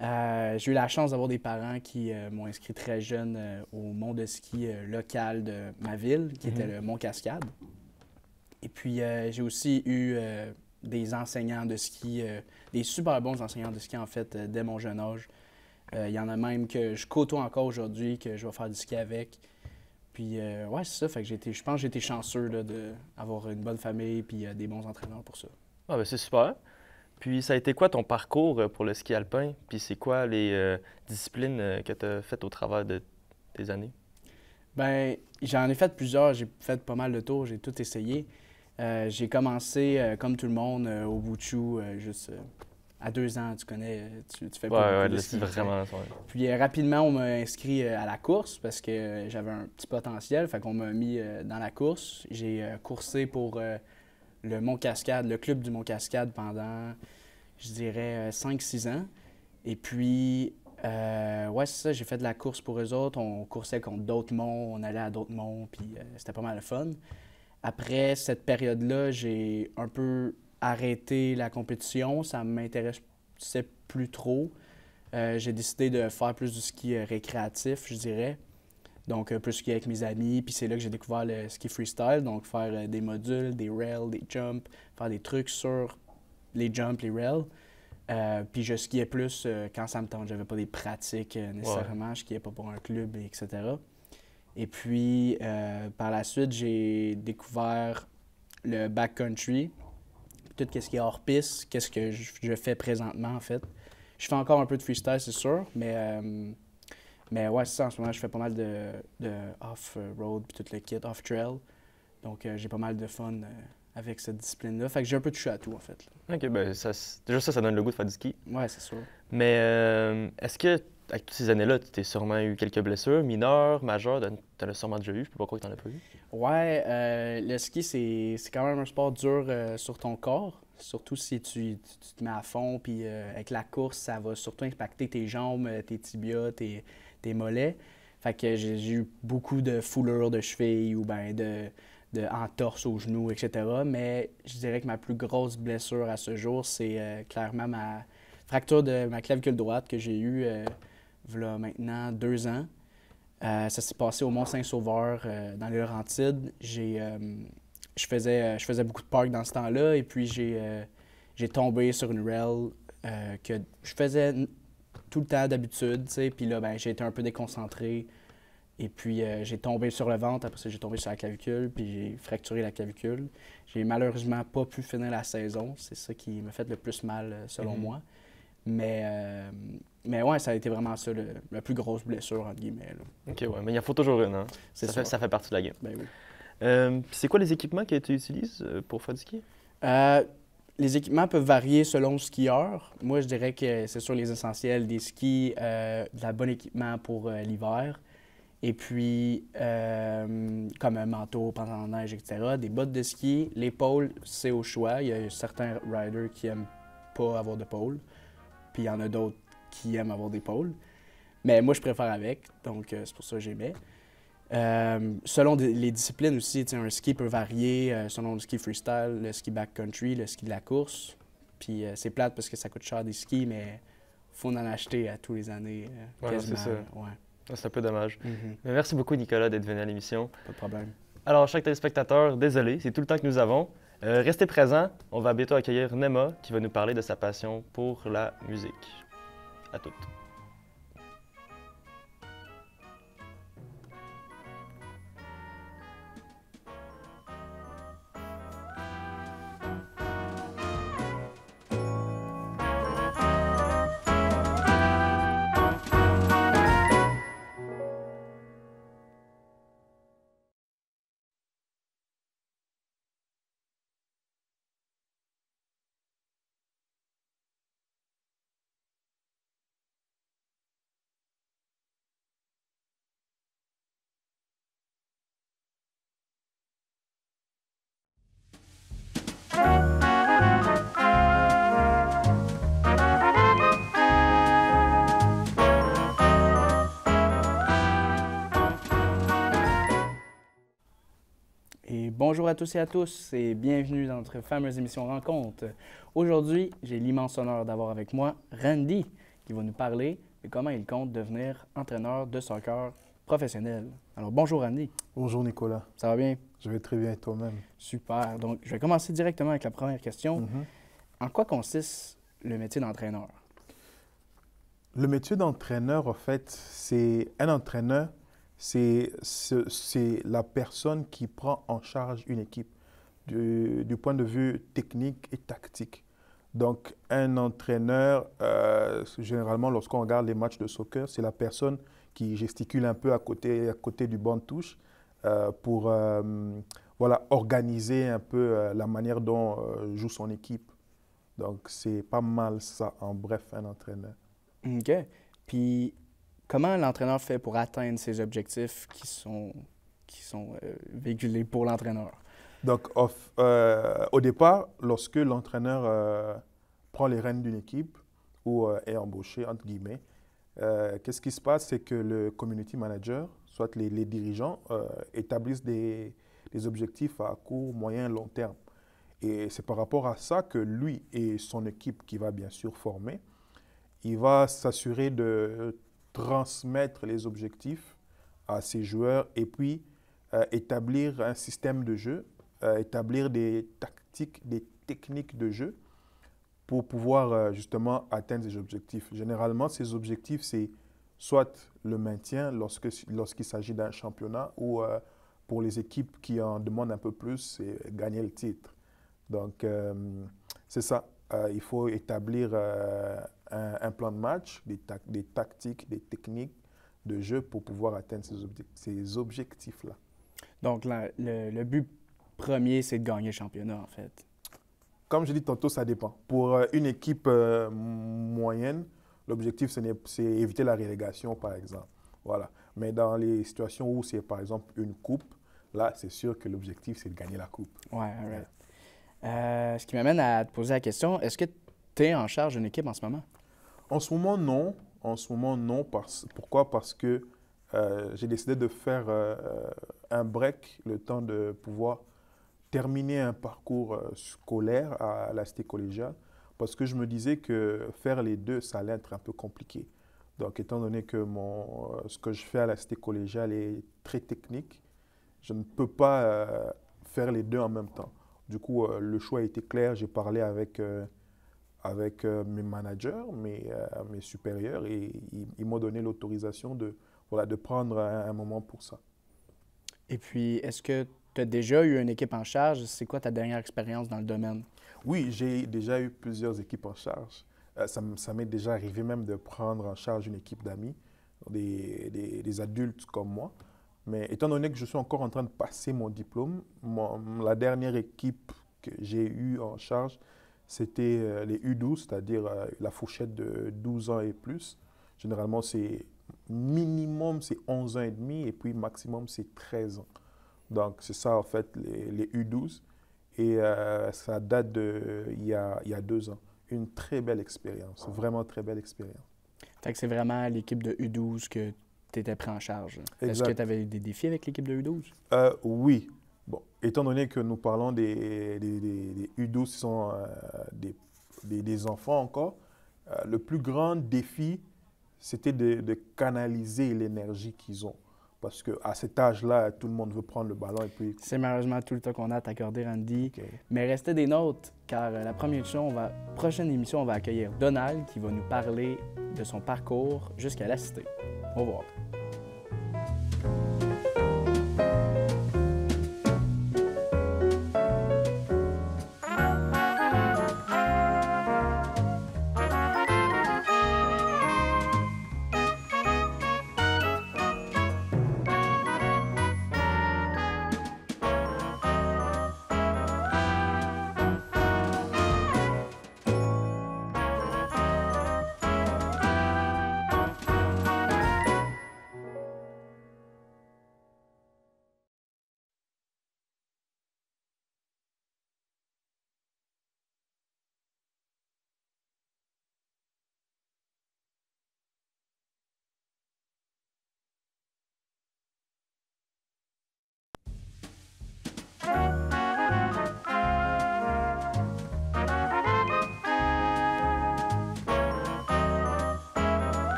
J'ai eu la chance d'avoir des parents qui m'ont inscrit très jeune au mont de ski local de ma ville, qui était le Mont Cascade. Et puis, j'ai aussi eu des enseignants de ski, des super bons enseignants de ski, en fait, dès mon jeune âge. Il y en a même que je côtoie encore aujourd'hui, que je vais faire du ski avec. Puis, ouais, c'est ça. Fait que je pense que j'ai été chanceux d'avoir une bonne famille puis des bons entraîneurs pour ça. Ah, ben c'est super. Puis, ça a été quoi ton parcours pour le ski alpin? Puis, c'est quoi les disciplines que tu as faites au travers de tes années? Bien, j'en ai fait plusieurs. J'ai fait pas mal de tours. J'ai tout essayé. J'ai commencé, comme tout le monde, au Wuchu, juste à 2 ans. Tu connais, tu fais pas beaucoup de ski. Vraiment. Puis, rapidement, on m'a inscrit à la course parce que j'avais un petit potentiel. Fait qu'on m'a mis dans la course. J'ai coursé pour le Mont Cascade, le club du Mont Cascade pendant, je dirais, 5-6 ans. Et puis, ouais, c'est ça, j'ai fait de la course pour eux autres. On coursait contre d'autres monts, on allait à d'autres monts, puis c'était pas mal de fun. Après cette période-là, j'ai un peu arrêté la compétition. Ça ne m'intéressait plus trop. J'ai décidé de faire plus du ski récréatif, je dirais. Donc, plus skier avec mes amis. Puis c'est là que j'ai découvert le ski freestyle. Donc, faire des modules, des rails, des jumps, faire des trucs sur les jumps, les rails. Puis je skiais plus quand ça me tente. J'avais pas des pratiques nécessairement. Je skiais pas pour un club, etc. Et puis, par la suite, j'ai découvert le backcountry. Tout ce qui est hors piste, qu'est-ce que je fais présentement, en fait. Je fais encore un peu de freestyle, c'est sûr, mais ouais, c'est ça, en ce moment, je fais pas mal de off-road puis tout le kit, off-trail. Donc, j'ai pas mal de fun avec cette discipline-là. Fait que j'ai un peu touché à tout, en fait. Là. OK, bien, déjà ça donne le goût de faire du ski. Ouais, c'est sûr. Mais est-ce que, avec toutes ces années-là, tu t'es sûrement eu quelques blessures, mineures, majeures? Tu en as sûrement déjà eu, je peux pas croire que tu n'en as pas eu. Ouais, le ski, c'est quand même un sport dur sur ton corps. Surtout si tu te mets à fond, puis avec la course, ça va surtout impacter tes jambes, tes tibias, tes mollets. Fait que j'ai eu beaucoup de foulures de cheville ou bien de entorse aux genoux, etc. Mais je dirais que ma plus grosse blessure à ce jour, c'est clairement ma fracture de ma clavicule droite que j'ai eue il y a maintenant 2 ans. Ça s'est passé au Mont-Saint-Sauveur, dans les Laurentides. Je faisais beaucoup de park dans ce temps-là et puis j'ai tombé sur une rail que je faisais tout le temps d'habitude, tu sais. Puis là, ben, j'ai été un peu déconcentré et puis j'ai tombé sur le ventre. Après ça, j'ai tombé sur la clavicule puis j'ai fracturé la clavicule. J'ai malheureusement pas pu finir la saison. C'est ça qui m'a fait le plus mal, selon moi. Mais ouais, ça a été vraiment ça, la plus grosse blessure, entre guillemets. Là. OK, ouais, mais il en faut toujours une, hein? Ça fait partie de la game. Ben oui. C'est quoi les équipements que tu utilises pour faire du ski? Les équipements peuvent varier selon le skieur. Moi, je dirais que c'est sûr les essentiels des skis, de la bonne équipement pour l'hiver. Et puis, comme un manteau, pantalon de neige, etc. Des bottes de ski. Les pôles, c'est au choix. Il y a certains riders qui n'aiment pas avoir de pôles. Puis il y en a d'autres qui aiment avoir des pôles. Mais moi, je préfère avec. Donc, c'est pour ça que j'aimais. Selon les disciplines aussi, un ski peut varier selon le ski freestyle, le ski backcountry, le ski de la course. Puis c'est plate parce que ça coûte cher des skis, mais il faut en acheter à tous les années. C'est ça. Ouais. C'est un peu dommage. Mais merci beaucoup, Nicolas, d'être venu à l'émission. Pas de problème. Alors, chers téléspectateurs, désolé, c'est tout le temps que nous avons. Restez présents, on va bientôt accueillir Nema qui va nous parler de sa passion pour la musique. À toutes. bonjour à tous et à tous et bienvenue dans notre fameuse émission Rencontre. Aujourd'hui, j'ai l'immense honneur d'avoir avec moi Randy qui va nous parler de comment il compte devenir entraîneur de soccer professionnel. Alors bonjour Randy. Bonjour Nicolas. Ça va bien? Je vais très bien et toi-même. Super. Donc, je vais commencer directement avec la première question. En quoi consiste le métier d'entraîneur? Le métier d'entraîneur, en fait, c'est un entraîneur, c'est la personne qui prend en charge une équipe du point de vue technique et tactique. Donc, un entraîneur, généralement, lorsqu'on regarde les matchs de soccer, c'est la personne qui gesticule un peu à côté du banc de touche pour voilà, organiser un peu la manière dont joue son équipe. Donc, c'est pas mal ça, en bref, un entraîneur. OK. Puis, comment l'entraîneur fait pour atteindre ses objectifs qui sont véhiculés pour l'entraîneur? Donc, au départ, lorsque l'entraîneur prend les rênes d'une équipe ou est embauché, entre guillemets, qu'est-ce qui se passe? C'est que le community manager, soit les dirigeants, établissent des objectifs à court, moyen, long terme. Et c'est par rapport à ça que lui et son équipe qui va bien sûr former, il va s'assurer de transmettre les objectifs à ses joueurs et puis établir un système de jeu, établir des tactiques, des techniques de jeu pour pouvoir justement atteindre ces objectifs. Généralement, ces objectifs, c'est soit le maintien lorsqu'il s'agit d'un championnat ou pour les équipes qui en demandent un peu plus, c'est gagner le titre. Donc, c'est ça. Il faut établir un plan de match, des tactiques, des techniques de jeu pour pouvoir atteindre ces objectifs-là. Donc, le but premier, c'est de gagner le championnat, en fait. Comme je dis tantôt, ça dépend. Pour une équipe moyenne, l'objectif, c'est éviter la relégation, par exemple. Voilà. Mais dans les situations où c'est, par exemple, une coupe, là, c'est sûr que l'objectif, c'est de gagner la coupe. Ouais, all right. Ce qui m'amène à te poser la question, est-ce que tu es en charge d'une équipe en ce moment? En ce moment, non. En ce moment, non. Pourquoi? Parce que j'ai décidé de faire un break, le temps de pouvoir terminer un parcours scolaire à la cité collégiale, parce que je me disais que faire les deux, ça allait être un peu compliqué. Donc, étant donné que ce que je fais à la cité collégiale est très technique, je ne peux pas faire les deux en même temps. Du coup, le choix a été clair. J'ai parlé avec mes managers, mes supérieurs, et ils m'ont donné l'autorisation de prendre un moment pour ça. Et puis, est-ce que tu as déjà eu une équipe en charge? C'est quoi ta dernière expérience dans le domaine? Oui, j'ai déjà eu plusieurs équipes en charge. Ça m'est déjà arrivé même de prendre en charge une équipe d'amis, des adultes comme moi. Mais étant donné que je suis encore en train de passer mon diplôme, la dernière équipe que j'ai eue en charge, c'était les U12, c'est-à-dire la fourchette de 12 ans et plus. Généralement, c'est minimum, c'est 11 ans et demi, et puis maximum, c'est 13 ans. Donc, c'est ça, en fait, les U12. Et ça date il y a 2 ans. Une très belle expérience, vraiment très belle expérience. Fait que c'est vraiment l'équipe de U12 que tu étais pris en charge. Est-ce que tu avais des défis avec l'équipe de U12? Oui. Bon, étant donné que nous parlons des U12 qui sont des enfants encore, le plus grand défi, c'était de canaliser l'énergie qu'ils ont. Parce qu'à cet âge-là, tout le monde veut prendre le ballon et puis... C'est malheureusement tout le temps qu'on a à t'accorder, Randy. Okay. Mais restez des nôtres, car la prochaine émission, on va accueillir Donald qui va nous parler de son parcours jusqu'à la cité. Au revoir.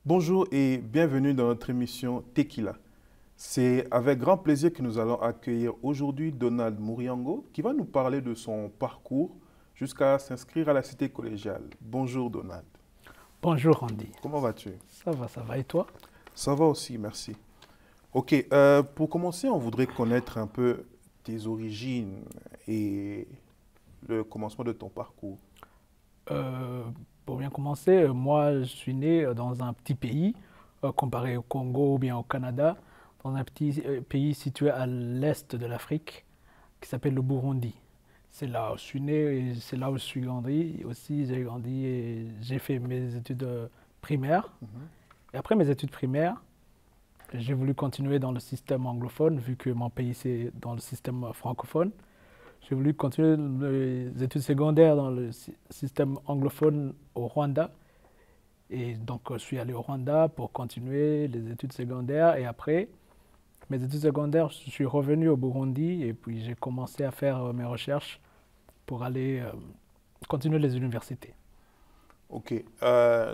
Bonjour et bienvenue dans notre émission Tequila. C'est avec grand plaisir que nous allons accueillir aujourd'hui Donald Muriango qui va nous parler de son parcours jusqu'à s'inscrire à la cité collégiale. Bonjour Donald. Bonjour Randy. Comment vas-tu? Ça va et toi? Ça va aussi, merci. Ok, pour commencer, on voudrait connaître un peu tes origines et le commencement de ton parcours. Pour bien commencer, moi je suis né dans un petit pays, comparé au Congo ou bien au Canada, dans un petit pays situé à l'est de l'Afrique, qui s'appelle le Burundi. C'est là où je suis né et c'est là où je suis grandi. Aussi, j'ai grandi et j'ai fait mes études primaires. Et après mes études primaires, j'ai voulu continuer dans le système anglophone, vu que mon pays c'est dans le système francophone. J'ai voulu continuer les études secondaires dans le système anglophone au Rwanda. Et donc, je suis allé au Rwanda pour continuer les études secondaires. Et après mes études secondaires, je suis revenu au Burundi et puis j'ai commencé à faire mes recherches pour aller continuer les universités. Ok,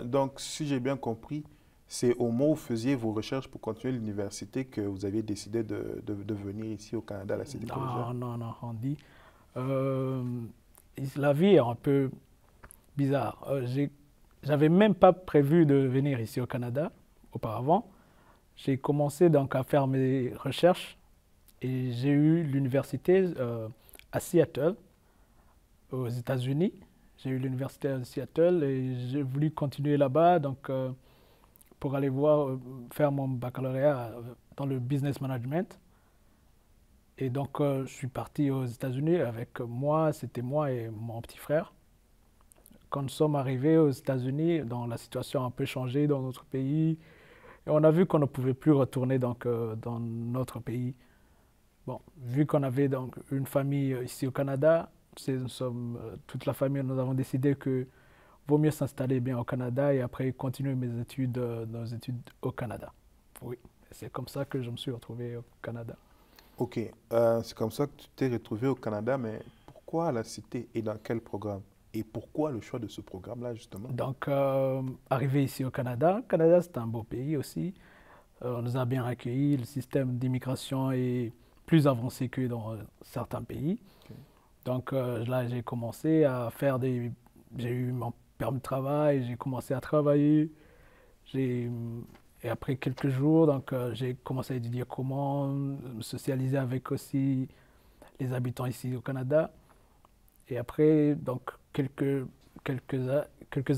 donc si j'ai bien compris, c'est au moment où vous faisiez vos recherches pour continuer l'université que vous aviez décidé de venir ici au Canada, à la cité collégiale? Non, Randy. La vie est un peu bizarre. J'avais même pas prévu de venir ici au Canada auparavant. J'ai commencé donc à faire mes recherches et j'ai eu l'université à Seattle, aux États-Unis. J'ai eu l'université à Seattle et j'ai voulu continuer là-bas donc, pour aller faire mon baccalauréat dans le business management. Et donc, je suis parti aux États-Unis avec moi, c'était moi et mon petit frère. Quand nous sommes arrivés aux États-Unis, la situation a un peu changé dans notre pays. Et on a vu qu'on ne pouvait plus retourner donc, dans notre pays. Bon, vu qu'on avait donc une famille ici au Canada, toute la famille, nous avons décidé que vaut mieux s'installer bien au Canada et après continuer nos études au Canada. Oui, c'est comme ça que je me suis retrouvé au Canada. Ok, c'est comme ça que tu t'es retrouvé au Canada, mais pourquoi la cité et dans quel programme? Et pourquoi le choix de ce programme-là, justement? Donc, arrivé ici au Canada, c'est un beau pays aussi. On nous a bien accueillis, le système d'immigration est plus avancé que dans certains pays. Okay. Donc là, j'ai commencé à faire j'ai eu mon permis de travail, j'ai commencé à travailler. Et après quelques jours, donc, j'ai commencé à étudier comment me socialiser avec aussi les habitants ici au Canada. Et après, donc, quelques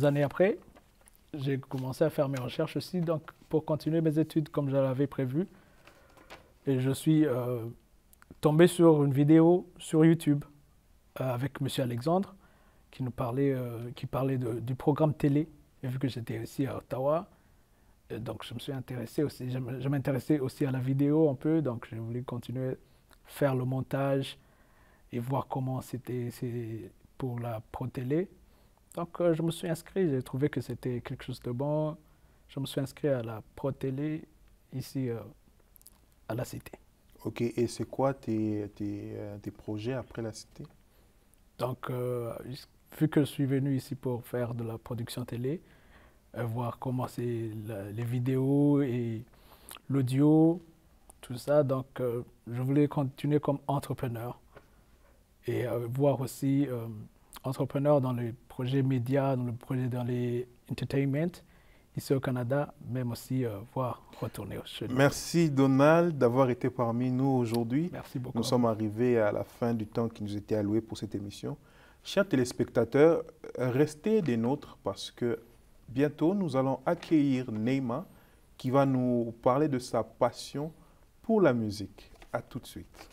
années après, j'ai commencé à faire mes recherches aussi donc, pour continuer mes études comme je l'avais prévu. Et je suis tombé sur une vidéo sur YouTube avec M. Alexandre qui parlait du programme télé. Et vu que j'étais ici à Ottawa, donc je me suis intéressé aussi, je m'intéressais aussi à la vidéo un peu, donc j'ai voulu continuer à faire le montage et voir comment c'était pour la Pro Télé. Donc je me suis inscrit, j'ai trouvé que c'était quelque chose de bon. Je me suis inscrit à la Pro Télé ici à la Cité. Ok, et c'est quoi tes projets après la Cité? Donc, vu que je suis venu ici pour faire de la production télé, voir comment c'est les vidéos et l'audio, tout ça, donc je voulais continuer comme entrepreneur et voir aussi entrepreneur dans les projets médias, dans les entertainment, ici au Canada, même aussi voir retourner chez nous. Merci Donald d'avoir été parmi nous aujourd'hui. Merci beaucoup. Nous sommes arrivés à la fin du temps qui nous était alloué pour cette émission. Chers téléspectateurs, restez des nôtres parce que bientôt nous allons accueillir Neymar qui va nous parler de sa passion pour la musique. À tout de suite.